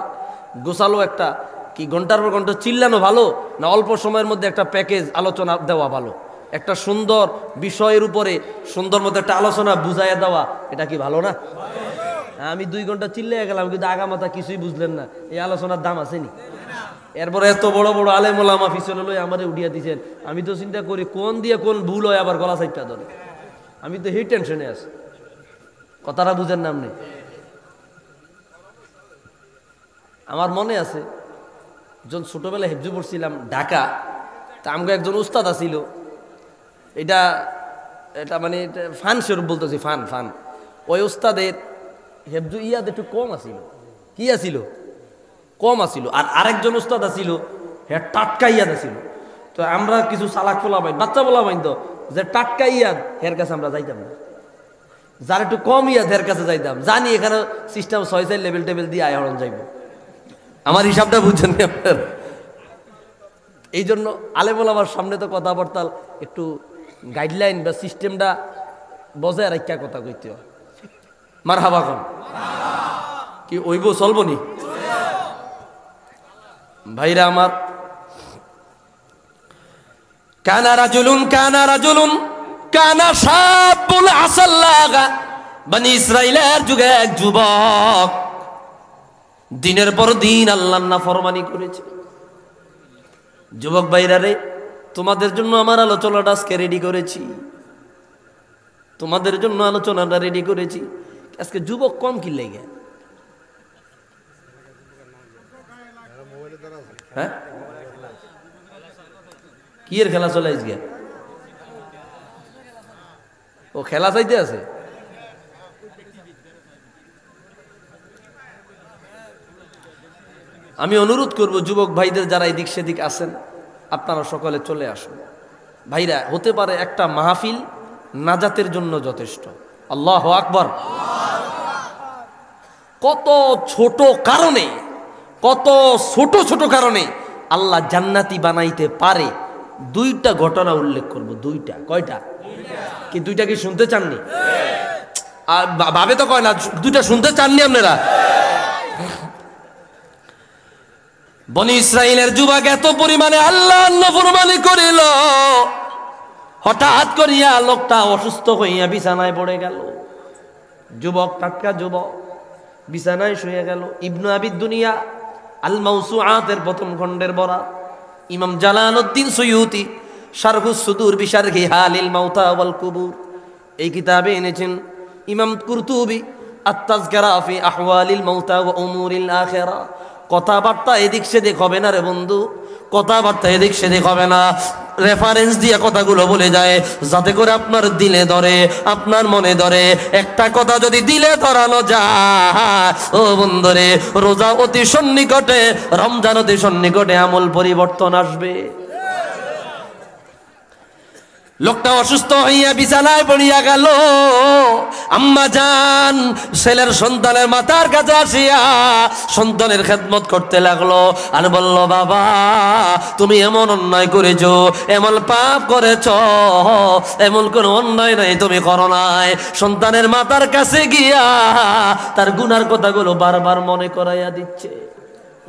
গোছালো একটা কি ঘন্টার পর ঘন্টা চিল্লানো ভালো না অল্প সময়ের মধ্যে একটা প্যাকেজ আলোচনা দেওয়া ভালো? একটা সুন্দর বিষয়ের উপরে সুন্দর মতো একটা আলোচনা বুঝাইয়া দেওয়া, এটা কি ভালো না? আমি 2 ঘন্টা চিল্লাইয়া গেলাম কিন্তু আগামাথা কিছুই বুঝলেন না, এই আলোচনার দাম আসেনি? এরপরে এত বড় বড় আলেম ওলামা পিছনে লই আমারে উঠিয়া দিয়েছেন, আমি তো চিন্তা করি কোন দিয়ে কোন ভুল হয় আবার গলা সাইডটা ধরে, আমি তো সেই টেনশনে আছি। কথাটা বুঝেন নাম নেই। আমার মনে আছে যখন ছোটবেলায় হেফজু পড়ছিলাম ঢাকা, তা আমাকে একজন উস্তাদ আছিল, এটা এটা মানে ফান স্বরূপ বলতেছি, ফান ফান। ওই উস্তাদের হেফজু ইয়াদ একটু কম আছিল, কি আছিল? কম আছিল। আর আরেকজন উস্তাদ আছিল হ্যাঁ টাটকা ইয়াদ আছিল। তো আমরা কিছু চালাক ফোলা পাই, বাচ্চা বলা পাইন তো যে টাটকা ইয়াদ হের কাছে আমরা যাইতাম না, যার একটু কম ইয়াদ হের কাছে যাইতাম। জানি এখানে সিস্টেম 6 লেভেল টেবিল দিয়ে আয়রন যাইব, আমার হিসাবটা বুঝছেন আপনার। এই জন্য আলেমুল আমার সামনে তো কথাবার্তা একটু গাইডলাইন বা সিস্টেমটা বজায় রাখা কথা কইতে হয়। মারহাবা কোন কি ওইব চলবো নি ভাইরা আমার? কানা রাজুলুন কানা শাবুন আসাল্লাহা। বনি ইসরাইলের যুগে এক যুবক দিনের পর দিন আল্লাহর নাফরমানি করেছে। যুবক ভাইরা রে, তোমাদের জন্য আমার আলোচনাটা আজকে রেডি করেছি, তোমাদের জন্য আলোচনাটা রেডি করেছি। আজকে যুবক কম কি লেগে? হ্যাঁ কি এর খেলা চলে আজকে? ও খেলা চাইতে আছে। আমি অনুরোধ করব যুবক ভাইদের যারা এদিক সেদিক আছেন, আপনারা সকলে চলে আসুন। ভাইরা, হতে পারে একটা মাহফিল নাজাতের জন্য যথেষ্ট। আল্লাহু আকবার। কত ছোট কারণে, কত ছোট ছোট কারণে আল্লাহ জান্নাতি বানাইতে পারে। 2টা ঘটনা উল্লেখ করব। 2টা। কয়টা? কি 2টা কি শুনতে চাননি? আর ভাবে তো কয় না 2টা শুনতে চাননি আপনারা? বনি ইসরাইলের যুবক এত পরিমাণে আল্লাহর নাফরমানি করিল, হঠাৎ করিয়া লোকটা অসুস্থ হইয়া বিছানায় পড়ে গেল। যুবক, টাটকা যুবক, বিছানায় শুয়ে গেল। ইবনু আবি দুনিয়া আল মাওসুআতের প্রথম খণ্ডের বরাত ইমাম জালালউদ্দিন সুয়ুতি শারহুস সুদূর বিশারহি হালিল মাউতা ওয়াল কুবুর এই কিতাবে এনেছেন। ইমাম কুরতুবী আত-তাযকিরা ফি আহওয়ালিল মাউতা ওয়া উমুরিল আখিরা। কথাবার্তা এদিক সেদিক হবে না রে বন্ধু, কথাবার্তা এদিক সেদিক হবে না, রেফারেন্স দিয়ে কথাগুলো বলে যায় যাতে করে আপনার দিলে ধরে, আপনার মনে ধরে। একটা কথা যদি দিলে ধরানো যায়, ও বন্ধুরে, রোজা অতি সন্নিকটে, রমজান অতি সন্নিকটে, আমল পরিবর্তন আসবে। লোকটা অসুস্থ হইয়া বিছানায় পড়িয়া গেল। আম্মা জান ছেলের সন্তানের মাথার কাছে আসিয়া সন্তানের খেদমত করতে লাগলো আর বলল, বাবা তুমি এমন অন্যায় করেছো, এমন পাপ করেছ, এমন কোন অন্যায় নাই তুমি করো নাই। সন্তানের মাথার কাছে গিয়া তার গুনার কথাগুলো বারবার মনে করাইয়া দিচ্ছে।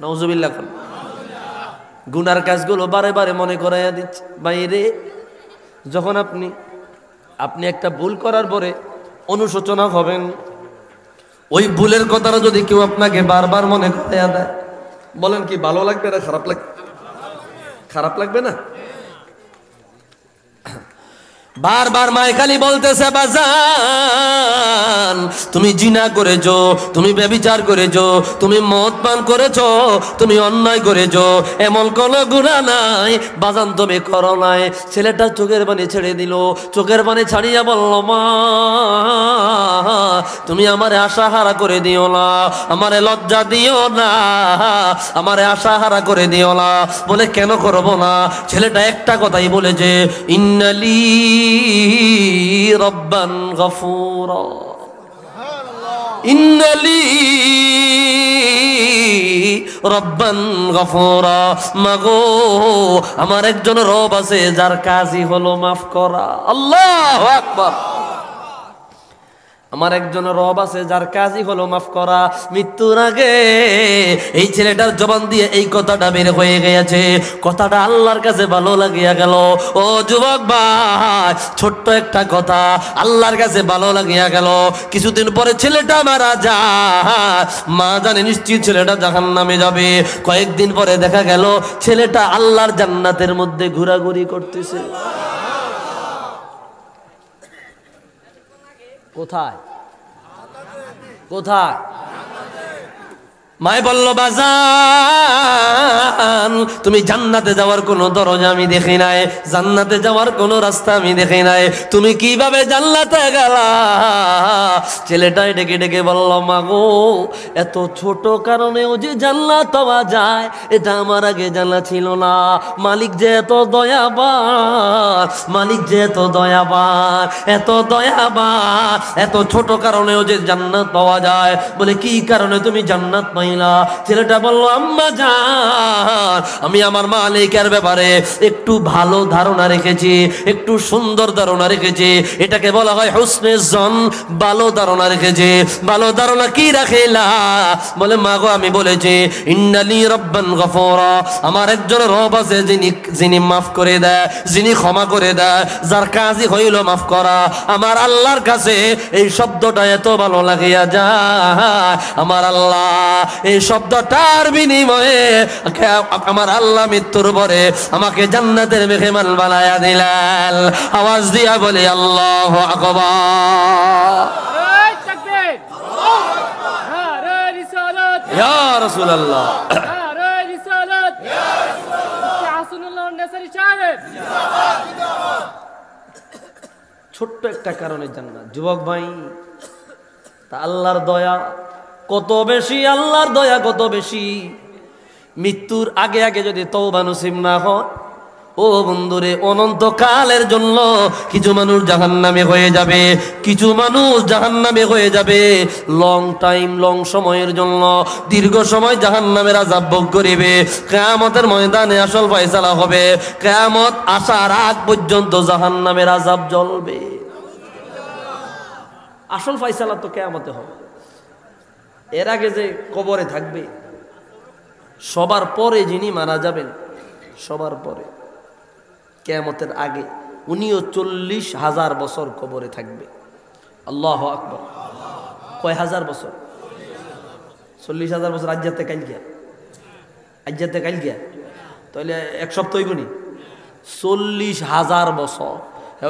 নাউজুবিল্লাহ। গুনার কাজগুলো বারে বারে মনে করাইয়া দিচ্ছে। বাইরে যখন আপনি একটা ভুল করার পরে অনুশোচনা হবেন, ওই ভুলের কথাটা যদি কেউ আপনাকে বারবার মনে করাইয়া দেয়, বলেন কি ভালো লাগবে না খারাপ লাগবে? খারাপ লাগবে না? বারবার মায় খালি বলতেছে, বাজান তুমি জিনা করেছো, তুমি ব্যভিচার করেছো, তুমি মদ পান করেছো, তুমি অন্যায় করেছো, এমন কোন গুনাহ নাই বাজান তুমি করো নাই। ছেলেটা চোখের পানি ছেড়ে দিল। চোখের পানি ছাড়িয়া বলল, মা তুমি আমারে আশাহারা করে দিও না, আমারে লজ্জা দিও না, আমারে আশাহারা করে দিও না। বলে কেন করব না? ছেলেটা একটা কথাই বলেছে, ইন্নালি রব্বান গফুরা, ইন্নালি রব্বান গফুরা। মাগো আমার একজন রব আছে যার কাজই হলো মাফ করা। আল্লাহু আকবার। আমার একজন রব আছে যার কাজই হলো মাফ করা। মৃত্যুর আগে এই ছেলেটার জবান দিয়ে এই কথাটা বের হয়ে গিয়েছে। কথাটা আল্লাহর কাছে ভালো লাগিয়া গেল। ও যুবক ভাই, ছোট্ট একটা কথা আল্লাহর কাছে ভালো লাগিয়া গেল। কিছুদিন পরে ছেলেটা মারা যায়। মা জানে নিশ্চিত ছেলেটা জাহান্নামে যাবে। কয়েকদিন পরে দেখা গেল ছেলেটা আল্লাহর জান্নাতের মধ্যে ঘোরাঘুরি করতেছে। কোথায় কোথায়? মায় বলল, বাজান তুমি জান্নাতে যাওয়ার কোনো দরজা আমি দেখি নাই, জান্নাতে যাওয়ার কোনো রাস্তা আমি দেখি নাই, তুমি কিভাবে জান্নাতে গেলা? ছেলেটাই ডেকে ডেকে বলল, মা গো এত ছোট কারণেও যে জান্নাত পাওয়া যায় এটা আমার আগে জানা ছিল না। মালিক যে এত দয়াবান, মালিক যে এত দয়াবান, এত দয়াবান, এত ছোট কারণেও যে জান্নাত পাওয়া যায়। বলে কি কারণে তুমি জান্নাত পাই? ছেলেটা বলল, আম্মা জান আমি আমার মালিকের ব্যাপারে একটু ভালো ধারণা রেখেছি, একটু সুন্দর ধারণা রেখেছি। এটাকে বলা হয় হুসনে জন, ভালো ধারণা রেখেছি। ভালো ধারণা কি রাখিলা? বলে, মা গো আমি বলেছি ইন্নালি রব্বান গফুরা, আমার একজন রব আছে যিনি মাফ করে দেয়, যিনি ক্ষমা করে দেয়, যার কাজই হইল মাফ করা। আমার আল্লাহর কাছে এই শব্দটা এত ভালো লাগিয়া যায়। আমার আল্লাহ এই শব্দটার বিনিময়ে আমার আল্লাহ মৃত্যুর পরে আমাকে জান্নাতের মেহমান বানায়া দিলেন। আওয়াজ দিয়া বলি আল্লাহু আকবার। ইয়া রাসূলুল্লাহ, ছোট্ট একটা কারণে জান্নাত। যুবক ভাই, তা আল্লাহর দয়া কত বেশি, আল্লাহর দয়া কত বেশি। মৃত্যুর আগে আগে যদি তওবা নসিব না হয়, ও বন্ধুরে, অনন্তকালের জন্য কিছু মানুষ জাহান্নামে হয়ে যাবে, কিছু মানুষ জাহান্নামে হয়ে যাবে। লং টাইম, লং সময়ের জন্য দীর্ঘ সময় জাহান্নামের আযাব ভোগ করিবে। কিয়ামতের ময়দানে আসল ফয়সালা হবে। কিয়ামত আসার আগ পর্যন্ত জাহান্নামের আযাব জ্বলবে। আসল ফয়সালা তো কিয়ামতে হবে। এর আগে যে কবরে থাকবে, সবার পরে যিনি মারা যাবেন, সবার পরে কিয়ামতের আগে উনিও 40,000 বছর কবরে থাকবে। আল্লাহু আকবার। কয় হাজার বছর? 40,000 বছর। আজ্জাতে কাল গিয়া, আজ্জাতে কাল গিয়া তাহলে এক সপ্তাহ গুনি 40,000 বছর।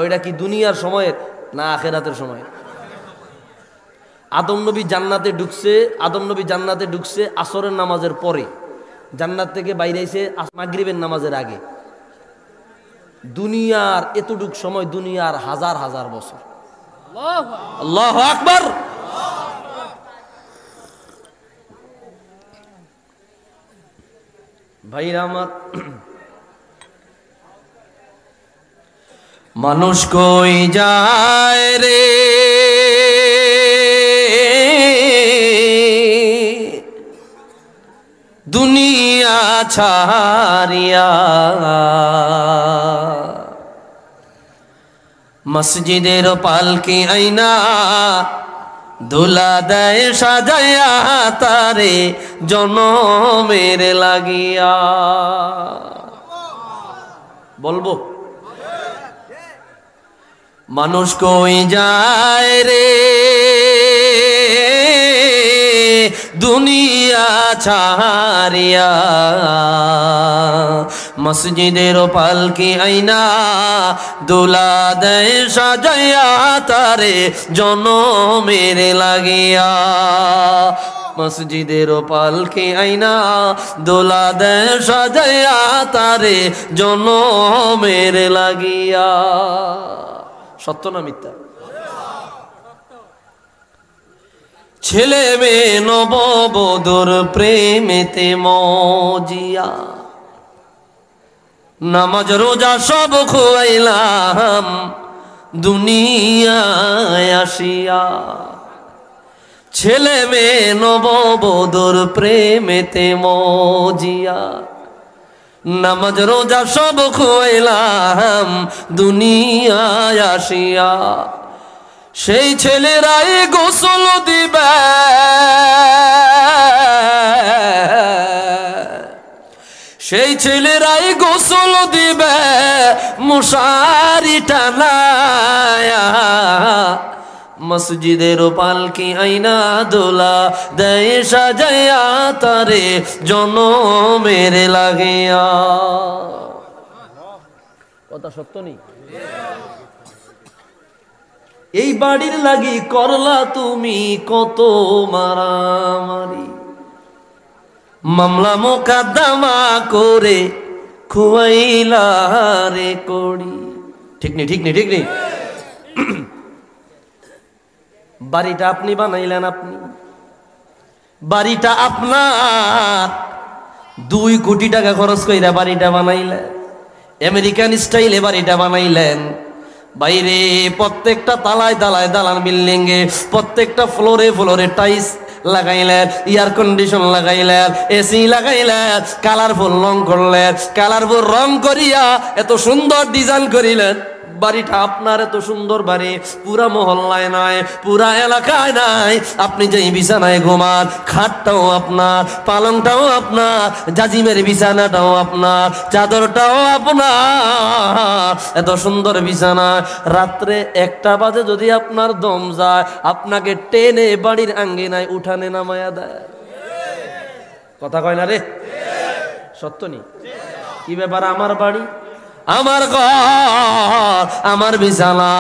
ওইটা কি দুনিয়ার সময়ের না আখিরাতের সময়? আদম নবী জান্নাতে ঢুকছে, আদম নবী জান্নাতে ঢুকছে আসরের নামাজের পরে। জান্নাত থেকে বাইরে এসে মাগরিবের নামাজের আগে। দুনিয়ার এতটুক সময় দুনিয়ার হাজার হাজার বছর। আল্লাহু আকবার। ভাইরা আমার, মানুষ কই যায় রে দুনিয়া ছাড়িয়া, মসজিদের পালকি আইনা দোলা দেয় সাজাইয়া তারে জনমের লাগিয়া। বলবো মানুষ কই যায় রে দুনিয়া ছাড়িয়া, মসজিদের পালকি আইনা দোলা দেয় সাজাইয়া তারে জনমের লাগিয়া। মসজিদের পালকি আইনা দোলা দেয় সাজাইয়া তারে জনমের লাগিয়া। সত্য না মিথ্যা? ছেলে মেয়ে নববধূর প্রেমেতে মজিয়া, নামাজ রোজা সব খুয়াইলাম দুনিয়ায় আসিয়া। ছেলে মেয়ে নববধূর প্রেমেতে মজিয়া, নামাজ রোজা সব খুয়াইলাম দুনিয়ায় আসিয়া। সেই ছেলেরাই গোসল দিবে, সেই ছেলেরাই গোসল দিবে মশারি টানায়া। মসজিদের পালকি আইনা দোলা দেয় সাজাইয়া তারে জনমের লাগিয়া। কথা সত্য নেই? এই বাড়ির লাগি করলা তুমি কত মারামারি, মামলা মোকদ্দমা করে খুয়াইলা রে কড়ি। ঠিক নেই, ঠিক নেই, ঠিক নেই? বাড়িটা আপনি বানাইলেন, আপনি বাড়িটা আপনার 2 কোটি টাকা খরচ কইরা বাড়িটা বানাইলেন, আমেরিকান স্টাইলে বাড়িটা বানাইলেন। বাইরে প্রত্যেকটা তালায় তালায় দালান বিল্ডিং এ প্রত্যেকটা ফ্লোরে ফ্লোরে টাইলস লাগাইলেন, এয়ার কন্ডিশন লাগাইলেন, এসি লাগাইলেন, কালারফুল রং করলেন, কালারফুল রং করিয়া এত সুন্দর ডিজাইন করিলেন। বাড়িটা আপনার, এত সুন্দর বাড়ি পুরা মহল্লায় নাই, পুরা এলাকায় নাই। আপনি যেই বিছানায় ঘুমান খাটটাও আপনার, পালংটাও আপনার, জাজিমের বিছানাটাও আপনার, চাদরটাও আপনার। এত সুন্দর বিছানা, রাত্রে 1টা বাজে যদি আপনার দম যায় আপনাকে টেনে বাড়ির আঙ্গিনায় উঠানে নামায়া দেয়। কথা কয় না রে? সত্য নি? কি ব্যাপার? আমার বাড়ি, আমার ঘর, আমার বিছানা,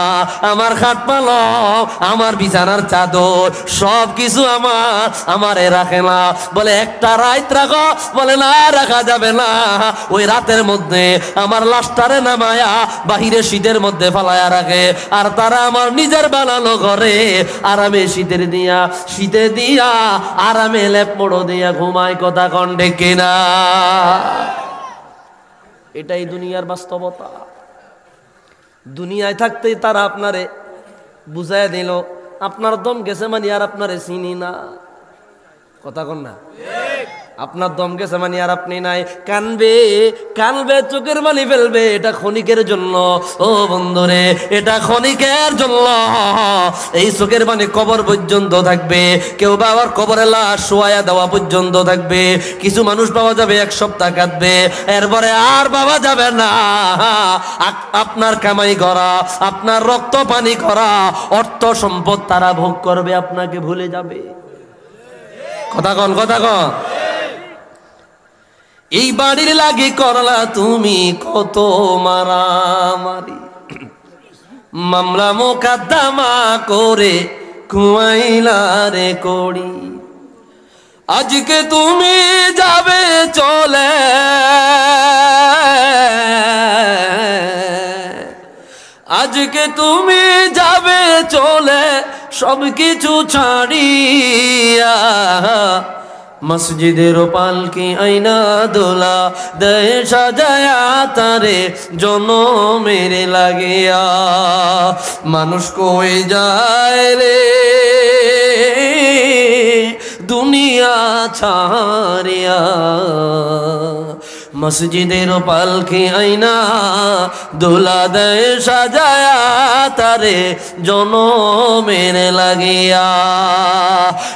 আমার খাট পালং, আমার বিছানার চাদর সব কিছু আমার, আমারে রাখে না। বলে একটা রাত রাখো, বলে না রাখা যাবে না। ওই রাতের মধ্যে আমার লাশটারে নামায়া বাহিরে শীতের মধ্যে ফালায়া রাখে, আর তারা আমার নিজের বানানো ঘরে আরামে শীতে দিয়া আরামে লেপ মোড়ো দিয়া ঘুমায়। কথা কন্ডে কিনা? এটাই দুনিয়ার বাস্তবতা। দুনিয়ায় থাকতেই তারা আপনারে বুঝাই দিল আপনার দম গেছে মানে আর আপনারে চিনি না। কথা কন না? আপনার দম গেছে মানে আর আপনি নাই। কানবে কানবে, চোখের পানি ফেলবে, এটা ক্ষণিকের জন্য। ও বন্ধুরে, এটা ক্ষণিকের জন্য। এই চোখের পানি কবর পর্যন্ত থাকবে, কেউ বা আবার কবরে লাশ শোয়া দেওয়া পর্যন্ত থাকবে। কিছু মানুষ পাওয়া যাবে 1 সপ্তাহ কাঁদবে, এরপরে আর পাওয়া যাবে না। আপনার কামাই করা, আপনার রক্ত পানি করা অর্থ সম্পদ তারা ভোগ করবে, আপনাকে ভুলে যাবে। কথা কন, কথা কন। এই বাড়ির লাগি করলা তুমি কত মারামারি, মামলা মোকদ্দমা করে খুয়াইলা রে কড়ি। আজকে তুমি যাবে চলে, আজকে তুমি যাবে চলে সবকিছু ছাড়িয়া, মসজিদের পালকি আইনা দোলা দেয় সাজায়া তারে জনমের লাগিয়া। মানুষ কই যায় রে দুনিয়া ছাড়িয়া, মসজিদের পালকি আইনা দোলা দেয় সাজায়া তারে জনমের লাগিয়া।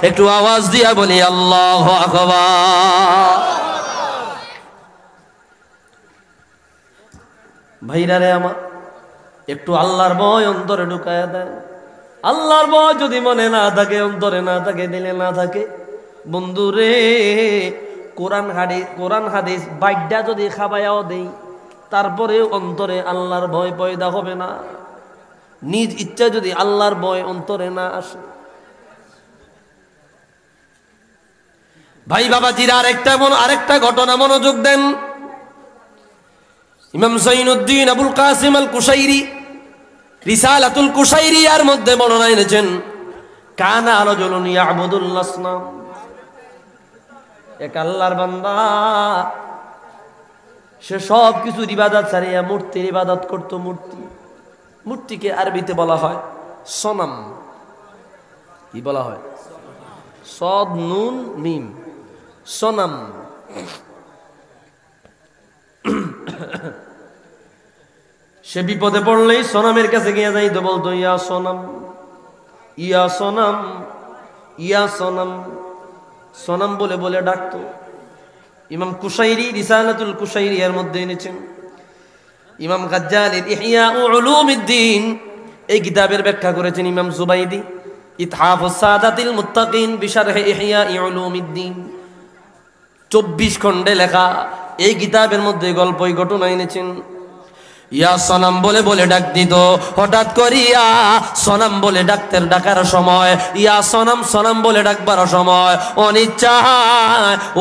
একটু আওয়াজ দিয়া বলি আল্লাহু আকবার। ভাইরা রে আমার, একটু আল্লাহর ভয় অন্তরে ঢুকায়া দেন। আল্লাহর ভয় যদি মনে না থাকে, অন্তরে না থাকে, দিলে না থাকে, বন্ধুরে কোরআন হাদিস বাইডা যদি খাবায়াও দেই, তারপরে অন্তরে আল্লাহর ভয় পয়দা হবে না। নিজ ইচ্ছা যদি আল্লাহর ভয় অন্তরে না আসে। ভাই বাবাজিরা, আরেকটা ঘটনা মনোযোগ দেন। ইমাম সাইনুদ্দিন আবুল কাসিম আল কুশাইরি রিসালাতুল কুশাইরিয়ার মধ্যে বর্ণনা এনেছেন, কানা রাজুলুন ইয়াবুদুল আসনাম, এক আল্লাহর বান্দা, সে সব কিছুর ইবাদত ছাড়িয়া মূর্তির ইবাদত করত। মূর্তিকে আরবিতে বলা হয় সনাম। কি বলা হয়? সদ নুন মিম, সনাম। সে বিপদে পড়লেই সনামের কাছে গিয়ে যাইতো, বলতো ইয়া সনাম, ইয়া সনাম, ইয়া সনাম, সনাম বলে বলে ডাকতো। ইমাম কুশাইরি রিসালাতুল কুশাইরি এর মধ্যে এনেছেন। ইমাম গাজ্জালির ইহইয়া উলুমিদ্দিন এই কিতাবের ব্যাখ্যা করেছেন ইমাম জুবাইদি ইতহাফুস সাদাতিল মুত্তাকিন বিশরহ ইহইয়া উলুমিদ্দিন। 24 খণ্ডে লেখা এই কিতাবের মধ্যে গল্পই ঘটনা এনেছেন। ইয়া সনাম বলে বলে ডাক দিত। হঠাৎ করিয়া সনাম বলে ডাকার সময়, ইয়া সনাম সনাম বলে ডাকবার সময়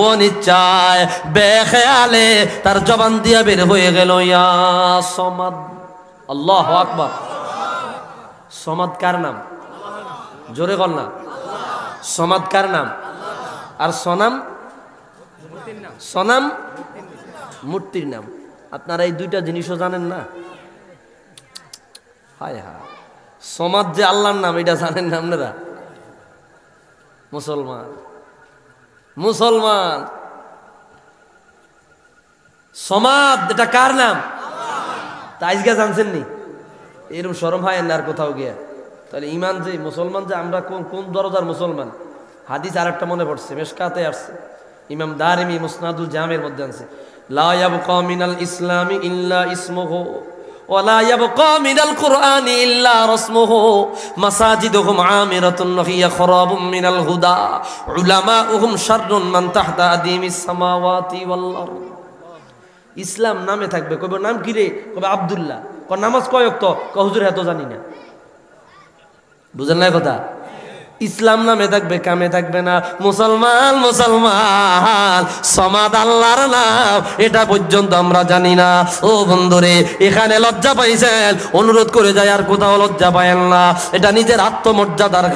অনিচ্ছায় বেখেয়ালে তার জবান দিয়া বের হয়ে গেল ইয়া সমাদ। আল্লাহু আকবার। সমাদ কার নাম? জোরে বল না। সমাদ কার নাম? আর সনাম? সনাম মূর্তির নাম। আপনারা এই দুইটা জিনিসও জানেন না? হায় হায়, সমাদ যে আল্লাহর নাম এটা জানেন না আপনারা? মুসলমান সমাদ এটা কার নাম? তা আজকে জানছেন নি? এরকম শরম হয় না আর কোথাও গিয়া। তাহলে ইমান যে মুসলমান, যে আমরা কোন দরজার মুসলমান? হাদিস আর একটা মনে পড়ছে, মেশকাতে আসছে, ইমাম দারিমি মুসনাদুল জামের মধ্যে আছে, লা ইয়াবকা মিনাল ইসলামি ইল্লা ইসমুহু ওয়া লা ইয়াবকা মিনাল কুরআনি ইল্লা রাসমুহু মাসাজিদুহুম আমিরাতুন হিয়া খরাবুম মিনাল হুদা উলামাউহুম শাররুন মান তাহতা আদিমিস সামাওয়াতি ওয়াল আরদ। ইসলাম নামে থাকবে। কইব নাম কি রে? কবে আব্দুল্লাহ। ক নামাজ কয় ওয়াক্ত? ক হুজুর এত জানি না। বুঝেন না কথা? ইসলাম নামে থাকবে, কামে থাকবে না। মুসলমান সমাদ আল্লাহর নাম, এটা পর্যন্ত আমরা জানি না। ও বন্ধুরে, এখানে লজ্জা পাইছেন, অনুরোধ করে যায় আর কোথাও লজ্জা পায়েন না। এটা নিজের আত্মমর্যাদার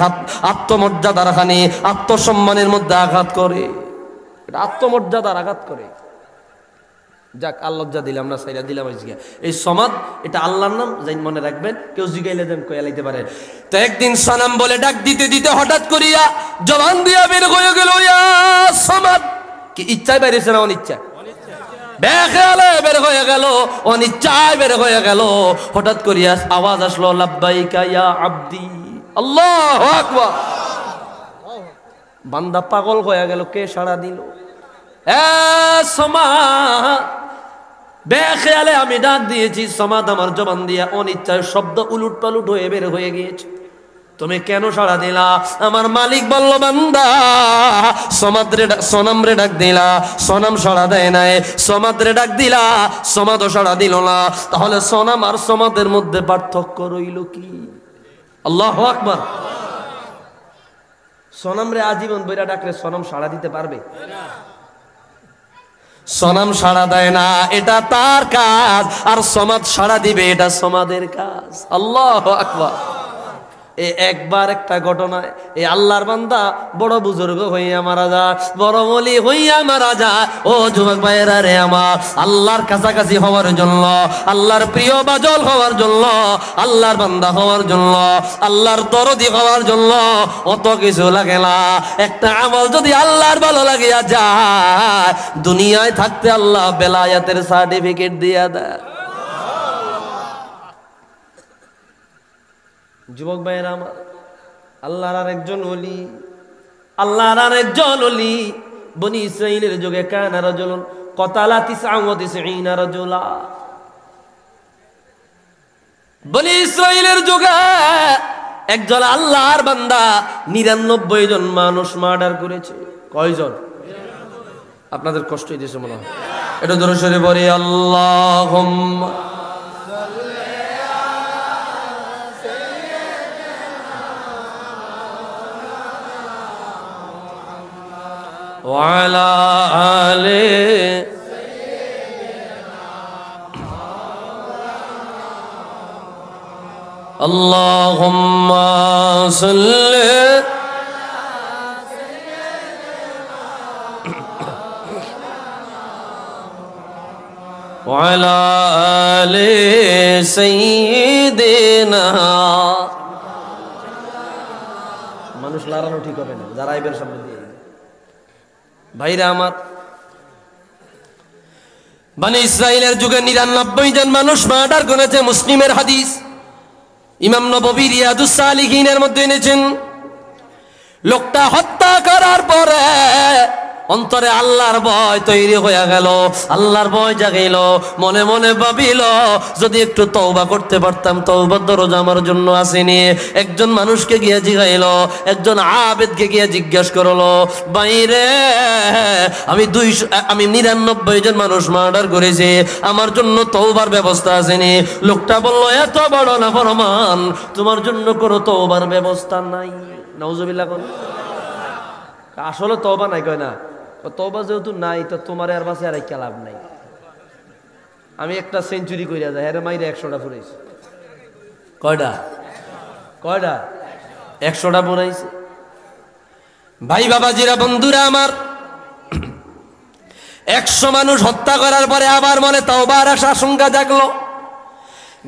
খানি, আত্মসম্মানের মধ্যে আঘাত করে। এটা আত্মমর্যাদার আঘাত করে। যাক, আল্লাহ লজ্জা দিলাম না, সাইরা দিলাম। এই সমাদ এটা আল্লাহর নাম, যাই মনে রাখবেন। কেউ জিগাইলে দেন কয়া লাইতে পারে। তো একদিন সনাম বলে ডাক দিতে দিতে হঠাৎ করিয়া জবান দিয়া বের হয়ে গেল ইয়া সমাদ। কি ইচ্ছায় বেরিয়েছে না অনিচ্ছায়? বেখেয়ালে বের হয়ে গেল, অনিচ্ছায় বের হয়ে গেল। হঠাৎ করিয়া আওয়াজ আসলো, লাব্বাইকা ইয়া আব্দি। আল্লাহু আকবার। বান্দা পাগল হয়ে গেল, কে সাড়া দিল? সমাদ, বেখেয়ালে আমি ডাক দিয়েছি। সমাদ আমার জবান দিয়া অনিচ্ছায় শব্দ উলুট পালুট হয়ে বের হয়ে গিয়েছে। তুমি কেন সাড়া দিলা? আমার মালিক বলল, বান্দা সনাম রে ডাক দিলা, সনাম সাড়া দেয় নাই। সমাদ রে ডাক দিলা, সমাদও সাড়া দিল না। তাহলে সনাম আর সমাদের মধ্যে পার্থক্য রইল কি? আল্লাহু আকবার। সনম রে আজীবন বইরা ডাকলে সনম সাড়া দিতে পারবে? সনম সাড়া দেয় না, এটা তার কাজ। আর সমাদ সাড়া দিবে, এটা সমাদের কাজ। আল্লাহু আকবার। একবার একটা ঘটনায় এই আল্লাহর বান্দা বড় বুজুর্গ হইয়া মারা যায়, বড় ওলি হইয়া মারা যায়। ও যুবক ভাইয়েরা রে আমার, আল্লাহর কাছাকাছি হওয়ার জন্য, আল্লাহর প্রিয় বাজল হওয়ার জন্য, আল্লাহর বান্দা হওয়ার জন্য, আল্লাহর দরদি হওয়ার জন্য অত কিছু লাগে না। একটা আমল যদি আল্লাহর ভালো লাগিয়া যায়, দুনিয়ায় থাকতে আল্লাহ বেলায়াতের সার্টিফিকেট দিয়া দেয়। যুবক ভাইয়েরা আমার, আল্লাহর আরেকজন ওলি, আল্লাহর আরেকজন ওলি বনি ইসরাইলের যুগে কানা রাজুলুন কতালা 99 রাজুলা। বনি ইসরাইলের যুগে একজন আল্লাহর বান্দা 99 জন মানুষ মার্ডার করেছে। কয়জন? আপনাদের কষ্ট হইতেছে মনে হয়, এটা জোরে সরে বলি আল্লাহুম্মা وعلى آله اللهم صل وعلى آل سيدنا। মানুষ লড়ানো ঠিক হবে না, যারা আইবেন সামনে দিয়ে। ভাইরা আমার, বনি ইসরাইলের যুগে 99 জন মানুষ মার্ডার করেছে। মুসলিমের হাদিস, ইমাম নববী রিয়াদুস সালিহিনের মধ্যে এনেছেন। লোকটা হত্যা করার পরে অন্তরে আল্লাহর ভয় তৈরি হয়ে গেল, আল্লাহর ভয় জাগাইল। মনে মনে ভাবিল, যদি একটু তওবা করতে পারতাম, তওবার দরজা আমার জন্য আসেনি। একজন মানুষকে গিয়ে জিগাইল, একজন আবেদকে গিয়ে জিজ্ঞাসা করলো, বাইরে আমি 99 জন মানুষ মার্ডার করেছি, আমার জন্য তওবার ব্যবস্থা আসেনি। লোকটা বলল, এত বড় নাফরমান, তোমার জন্য কোনো তওবার ব্যবস্থা নাই। নাউজুবিল্লাহ। কোন আসলে তওবা নাই? কয় না, তওবা যেহেতু নাই তো তোমার আর বাসে আর লাভ নাই। আমি একটা সেঞ্চুরি কইরা যাই, আরে মাইরে 100টা ফুরাইছে। কয়টা? 100টা ফুরাইছে। ভাই বাবাজিরা, বন্ধুরা আমার, 100 মানুষ হত্যা করার পরে আবার মনে তওবার আশঙ্কা জাগলো।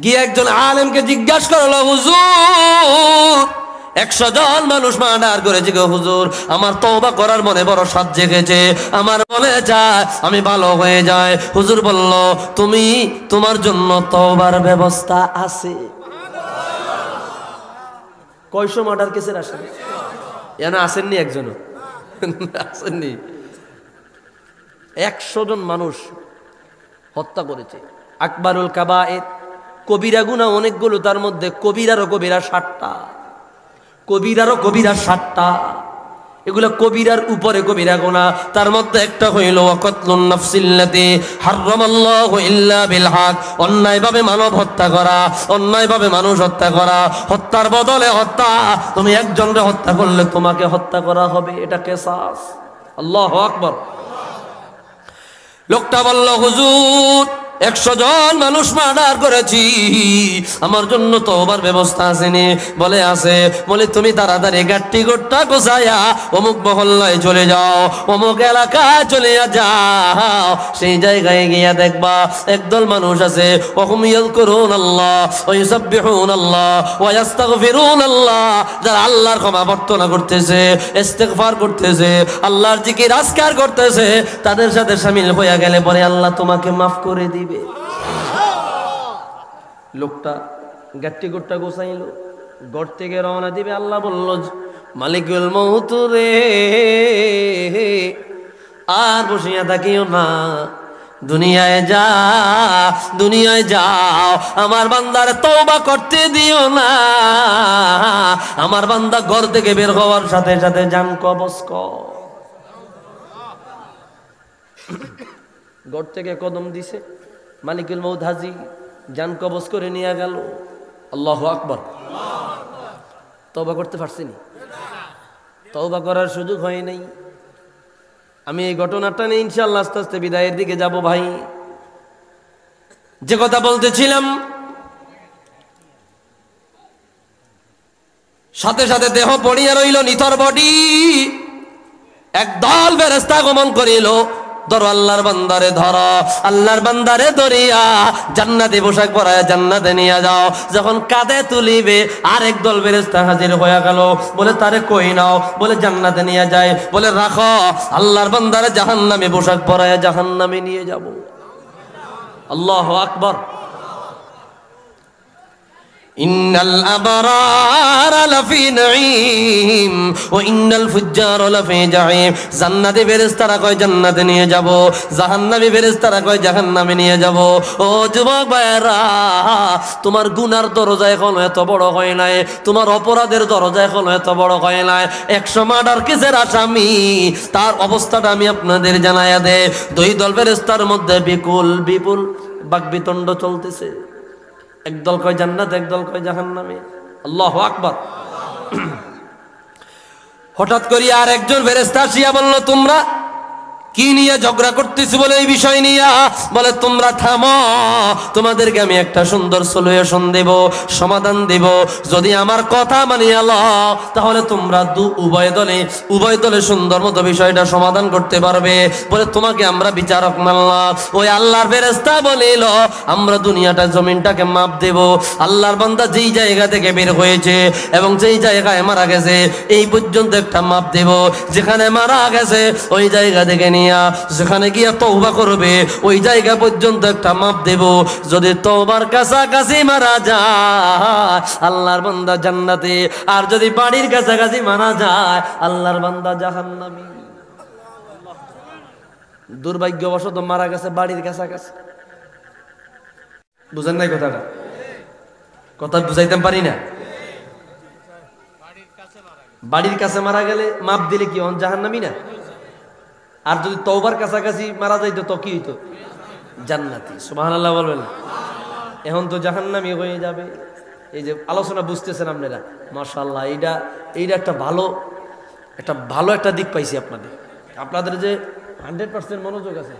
গিয়ে একজন আলেমকে জিজ্ঞাসা করলো, হুজুর 100 জন মানুষ মার্ডার করেছে গো হুজুর, আমার তওবা করার মনে বড় সাধ জেগেছে, আমার মনে চায় আমি ভালো হয়ে যায়। হুজুর বলল, তোমার জন্য তওবার ব্যবস্থা আছে। কয়শো মার্ডার কেসের আসেন? এনা আসেননি একজনও? আসেননি। 100 জন মানুষ হত্যা করেছে। আকবারুল কাবায়ের, কবিরা গুনাহ অনেকগুলো, তার মধ্যে কবিরারও কবিরা 60টা, কবিরারও কবিরা 60টা। এগুলো কবিরার উপরে কবিরা গুনাহ। তার মধ্যে একটা হইল ওয়াকাতলুন নাফসিল্লাতি হারামাল্লাহু ইল্লা বিল হক, অন্যায়ভাবে মানব হত্যা করা, অন্যায়ভাবে মানুষ হত্যা করা। হত্যার বদলে হত্যা, তুমি একজনকে হত্যা করলে তোমাকে হত্যা করা হবে, এটা কিসাস। আল্লাহু আকবার। লোকটা বলল, হুজুর 100 জন মানুষ মার্ডার করেছি, আমার জন্য তওবার ব্যবস্থা আসেনি। বলে আছে। বলে তুমি তাড়াতাড়ি গাট্টি গোট্টা গোছায়া অমুক মহল্লায় চলে যাও, অমুক এলাকায় চলে যাও, সেই জায়গায় গিয়া দেখবা একদল মানুষ আছে, ওহুম ইয়াযকুরুনাল্লাহ ওয়া ইউসাব্বিহুনাল্লাহ ওয়া ইস্তাগফিরুনাল্লাহ, যারা আল্লাহর ক্ষমা প্রার্থনা করতেছে, ইস্তিগফার করতেছে, আল্লাহর জিকির আজকার করতেছে। তাদের সাথে শামিল হয়ে গেলে পরে আল্লাহ তোমাকে মাফ করে দিবে। লোকটা গাট্টি গোট্টা গোছাইল, ঘর থেকে রওনা দিবে। আল্লাহ বলল, মালিকুল মউত রে, আর বসিয়া থাকিও না, দুনিয়ায় যাও, আমার বান্দার তওবা করতে দিও না। আমার বান্দা ঘর থেকে বের হওয়ার সাথে সাথে জান কবজ কর। ঘর থেকে কদম দিছে, মালিকুল মউত হাজির, জান কবজ করে নিয়ে গেল। আল্লাহু আকবার। তওবা করতে পারছিনি? তওবা করার সুযোগ হয় নাই। আমি এই ঘটনাটা নিয়ে ইনশাআল্লাহ আস্তে আস্তে বিদায়ের দিকে যাব। ভাই, যে কথা বলতেছিলাম, সাথে সাথে দেহ পড়িয়া রইল, নিথর বডি। একদল ফেরেশতা আগমন করিল, ধরো আল্লাহর বান্দারে, ধরো আল্লাহর বান্দারে ধরিয়া জান্নাতে পোশাক পরায়া জান্নাতে নিয়ে যাও। যখন কাঁধে তুলিবে আরেক দল ফেরেশতা হাজির হয়ে গেল, বলে তারে কই নাও, বলে জান্নাতে নিয়ে যায়। বলে রাখো, আল্লাহর বান্দারে জাহান্নামে পোশাক পরায়া জাহান্নামে নিয়ে যাব। আল্লাহু আকবার। ইন্নাল আবরারা লাফি নাঈম ওয়া ইন্নাল ফুজ্জারা লাফি জাহিম। জান্নাতি ফেরেশতারা কয় জান্নাতে নিয়ে যাব, জাহান্নামী ফেরেশতারা কয় জাহান্নামে নিয়ে যাব। ও যুবক ভাইরা, তোমার গুনার দরজা এখনো এত বড় হয় নাই, তোমার অপরাধের দরজা এখনো এত বড় হয় নাই। 100 মার্ডার কেসের আসামি, তার অবস্থাটা আমি আপনাদের জানাইয়া দেই। দুই দল ফেরেশতার মধ্যে বিপুল বাকবিতণ্ড চলতেছে। একদল কয় জান্নাত, একদল কয় জাহান্নামে। আল্লাহু আকবার। হঠাৎ করে আর একজন ফেরেশতা আসিয়া বলল, তোমরা কি নিয়ে ঝগড়া করতেছো? বলে এই বিষয় নিয়ে। বলে তোমরা থামো, তোমাদেরকে আমি একটা সুন্দর সলিউশন দেব, সমাধান দেব। যদি আমার কথা মানিয়া লও, তাহলে তোমরা উভয় দলে সুন্দর মতো বিষয়টা সমাধান করতে পারবে। বলে তোমাকে আমরা বিচারক মানলাম। ওই আল্লাহর ফেরেশতা বলিল, আমরা দুনিয়াটা জমিনটাকে মাপ দেব। আল্লাহর বান্দা যেই জায়গা থেকে বের হয়েছে এবং যেই জায়গায় মারা গেছে, এই পর্যন্ত একটা মাপ দেব। যেখানে মারা গেছে ওই জায়গা থেকে যেখানে গিয়া তওবা করবে ওই জায়গা পর্যন্ত একটা মাপ দেব। যদি তওবার কাছাকাছি মারা যায়, আল্লাহর বান্দা জান্নাতে। আর যদি বাড়ির কাছাকাছি মারা যায়, আল্লাহর বান্দা জাহান্নামী। দুর্ভাগ্যবশত মারা গেছে বাড়ির কাছাকাছি। বুঝেন নাই কথাটা? কথা বুঝাইতে পারি না। বাড়ির কাছে মারা গেলে মাপ দিলে কি জাহান্নামী না? আর যদি তওবার কাছাকাছি মারা যাইতো তো কি হইতো? জান্নাতি। সুবহানাল্লাহ বলবেন। এখন তো জাহান্নামী হয়ে যাবে। এই যে আলোচনা বুঝতেছেন আপনারা, মাশাআল্লাহ। এইটা একটা ভালো একটা দিক পাইছি আপনাদের যে 100% মনোযোগ আছে।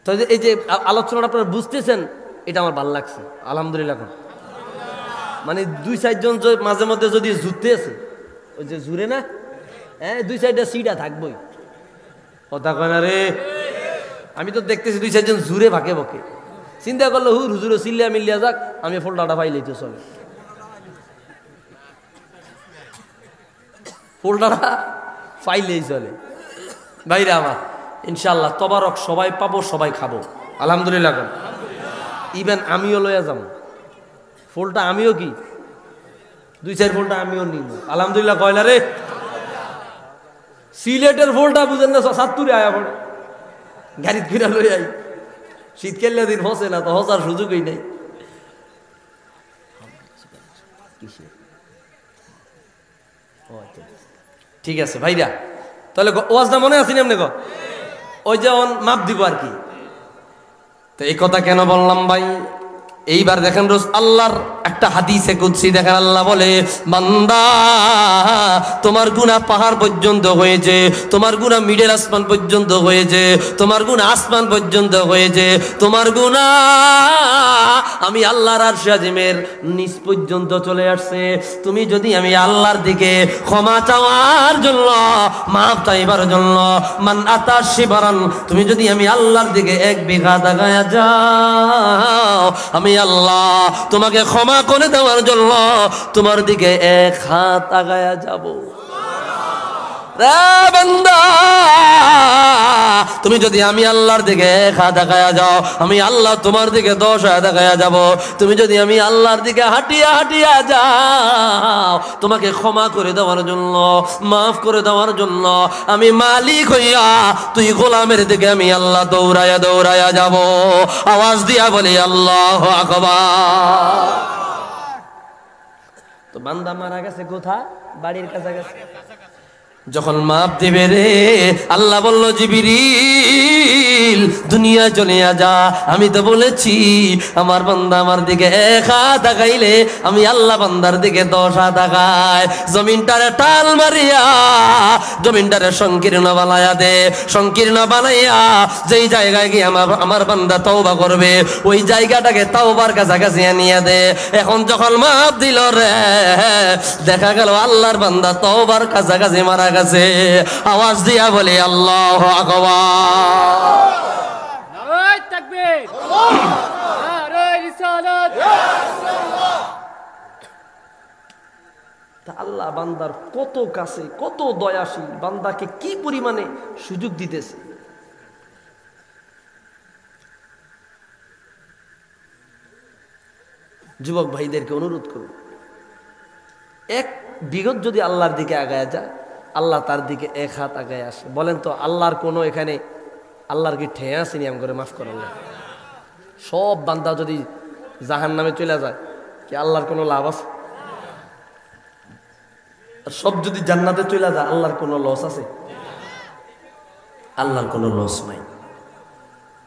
তো এই যে আলোচনাটা আপনারা বুঝতেছেন, এটা আমার ভালো লাগছে, আলহামদুলিল্লাহ। মানে 2-4 জন মাঝে মধ্যে যদি জুড়তে আছে, ওই যে জুড়ে না, হ্যাঁ, 2-4টা সিটা থাকবোই। কথা কয় না রে? আমি তো দেখতেছি 2-4 জন জুড়ে ভাগে বকে। চিন্তা করলো হুজুরে চিল্লিয়া মিল্লিয়া যাক, আমি ফোল্ডাটা পাইলেই তো চলে। ফোল্ডাটা পাইলেই চলে। ভাইরা আমার, ইনশাআল্লাহ তবারক সবাই পাবো, সবাই খাবো, আলহামদুলিল্লাহ। ইভেন আমিও লইয়া যাবো ফুলটা, আমিও কি 2-4 ফুলটা আমিও নিব, আলহামদুলিল্লাহ। কয়লা রে, সিলেটের ফুলটা বুঝেন না, 70 আয়া পড়ে গাড়ি ফিরা লই আই। শীতকালে দিন হসে না, তো হসার সুযোগই নাই। ঠিক আছে ভাইরা, তাহলে ওয়াজটা মনে আছে না? ওই যে মাপ দিব আর কি। তো এই কথা কেন বললাম ভাই? এইবার দেখেন রোজ আল্লাহর একটা হাদিসে কুদসি দেখেন, আল্লাহ বলে, বান্দা তোমার গুনাহ পাহাড় পর্যন্ত হয়েছে, তোমার গুনাহ মিডল আসমান পর্যন্ত হয়েছে, তোমার গুনাহ আসমান পর্যন্ত হয়েছে, তোমার গুনাহ আমি আল্লাহর আরশে আজিমের নিচ পর্যন্ত চলে আসছে। তুমি যদি আমি আল্লাহর দিকে ক্ষমা চাওয়ার জন্য, মাফ চাইবার জন্য, মান আতা শিবরান, তুমি যদি আমি আল্লাহর দিকে 1 বিঘা তাকায়া যাও, আমি আল্লাহ তোমাকে ক্ষমা করে দেওয়ার জন্য তোমার দিকে 1 হাত আগায়া যাব। বান্দা, তুমি যদি আমি আল্লাহর দিকে 1 হাত আগায়া যাও, আমি আল্লাহ তোমার দিকে 10 হাত আগায়া যাব। তুমি যদি আমি আল্লাহর দিকে হাঁটিয়া হাঁটিয়া যাও, তোমাকে ক্ষমা করে দেওয়ার জন্য, মাফ করে দেওয়ার জন্য, আমি মালিক হইয়া তুই গোলামের দিকে আমি আল্লাহ দৌড়ায়া দৌড়ায়া যাব। আওয়াজ দিয়া বলি আল্লাহু আকবার। তো বান্দা মারা গেছে কোথায়? বাড়ির কাছাকাছি। যখন মাপ দিবে রে, আল্লাহ বলল, জিবরিল জিবরিল দুনিয়া চলে যা, আমি তো বলেছি আমার বান্দা আমার দিকে 1 হাত তাকাইলে আমি আল্লাহ বান্দার দিকে 10 হাত তাকাই। জমিনটারে টাল মারিয়া জমিনটারে সংকীর্ণ বানায়া দে, সংকীর্ণ বানাইয়া যেই জায়গায় গিয়ে আমার বান্দা তওবা করবে ওই জায়গাটাকে তওবার কাছাকাছি নিয়ে দে। এখন যখন মাপ দিল রে, দেখা গেল আল্লাহর বান্দা তওবার কাছাকাছি মারা গেছে। আওয়াজ দিয়া বলে আল্লাহু আকবার। নারায়ে তাকবীর, নারায়ে রিসালাত। আল্লাহ বান্দার কত কাছে, কত দয়াশীল, বান্দাকে কি পরিমাণে সুযোগ দিতেছে। যুবক ভাইদেরকে অনুরোধ করব, এক বিগত যদি আল্লাহর দিকে আগায় যায়, আল্লাহ তার দিকে 1 হাত আগায় আসে। বলেন তো আল্লাহর কোনো এখানে আল্লাহর কি ঠেঁ আছে নিয়ম করে মাফ করার? সব বান্দা যদি জাহান্নামে চলে যায়, কি আল্লাহর কোনো লাভ আছে? সব যদি জান্নাতে চলে যায়, আল্লাহর কোনো লস আছে? আল্লাহর কোনো লস নাই।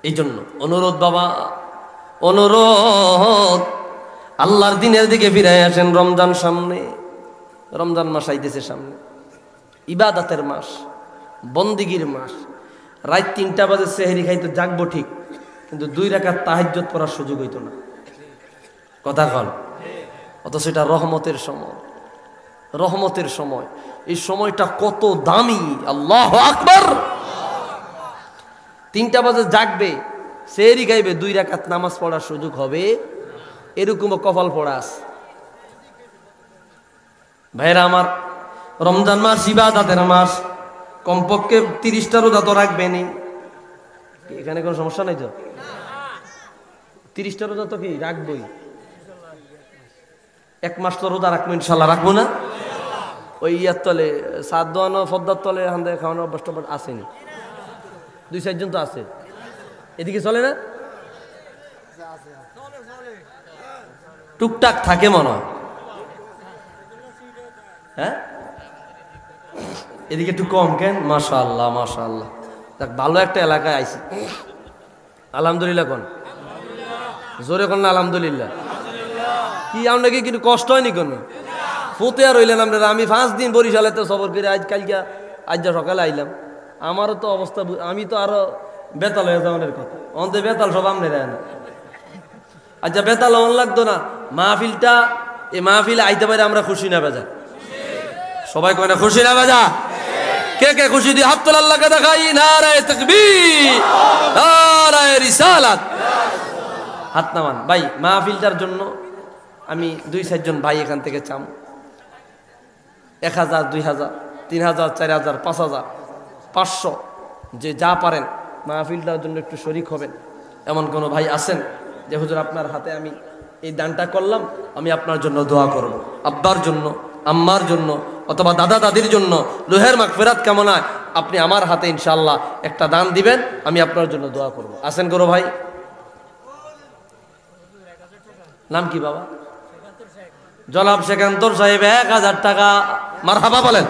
এই জন্য অনুরোধ বাবা, অনুরোধ, আল্লাহর দিনের দিকে ফিরে আসেন। রমজান সামনে, রমজান মাস আইতেছে সামনে, ইবাদতের মাস, বন্দিগির মাস। রাত 3টা বাজে সেহরি খাইতে জাগবো ঠিক, কিন্তু 2 রাকাত তাহাজ্জুদ পড়ার সুযোগ হইতো না। কথা কল, অথচ এটা রহমতের সময়, রহমতের সময়। এই সময়টা কত দামি! আল্লাহু আকবার। 3টা বাজে জাগবে, সেহরি খাইবে, 2 রাকাত নামাজ পড়ার সুযোগ হবে, এরকমও কপাল পড়া আছে। ভাইরা আমার, রমজান মাস ইবাদতের মাস, কমপক্ষে 30টা রোজা তো রাখবেনই। এখানে কোনো সমস্যা নাই তো? 30টা রোজা তো কি রাখবই। 1 মাস তো রোজা রাখবো ইনশাল্লাহ, রাখবো না? ওই ইয়ার তলে সাত দোয়ানো ফদ্দার তলে হান্দে খাওয়ানোর অভ্যাসটা আসেনি, 2-4 জন তো আছে। এদিকে চলে না? টুকটাক থাকে মনে হয়। হ্যাঁ, এদিকে একটু কম কেন? মাশাআল্লাহ মাশাআল্লাহ, দেখ ভালো একটা এলাকায় আইছি। আলহামদুলিল্লাহ কোন, জোরে কোন আলহামদুলিল্লাহ। কি আপনাকে কিন্তু কষ্ট হয়নি কোনো? ফুতে আর রইলেন আপনারা। আমি 5 দিন বরিশালেতে সফর করে আজ যা সকালে আইলাম। আমারও তো অবস্থা, আমি তো আরো বেতাল হয়ে যাওয়ার কথা। অন্তে বেতাল সব আপনারা না। আচ্ছা বেতাল অন লাগতো না। মাহফিলটা, এই মাহফিলে আইতে পারে আমরা খুশি না বেজা? সবাই কয় না খুশি না বেজা? কে কে খুশি? দিয়ে হাত তোলা, আল্লাহকে দেখাই। নারায়ে তাকবীর, নারায়ে রিসালাত। হাত নামান ভাই। মাহফিলটার জন্য আমি 2-4 জন ভাই এখান থেকে চাম। 1000, 2000, 3000, 4000, 5000, 500, যে যা পারেন মাহফিলটার জন্য একটু শরিক হবেন। এমন কোনো ভাই আছেন যে হুজুর আপনার হাতে আমি এই দানটা করলাম, আমি আপনার জন্য দোয়া করব, আব্বার জন্য, আম্মার জন্য, অথবা দাদা দাদির জন্য রুহের মাগফিরাত কামনায় আপনি আমার হাতে ইনশাআল্লাহ একটা দান দিবেন, আমি আপনার জন্য দোয়া করব। আছেন কোনো ভাই? নাম কি বাবা? জনাব শেখান্তর সাহেব 1000 টাকা। মারহাবা বলেন।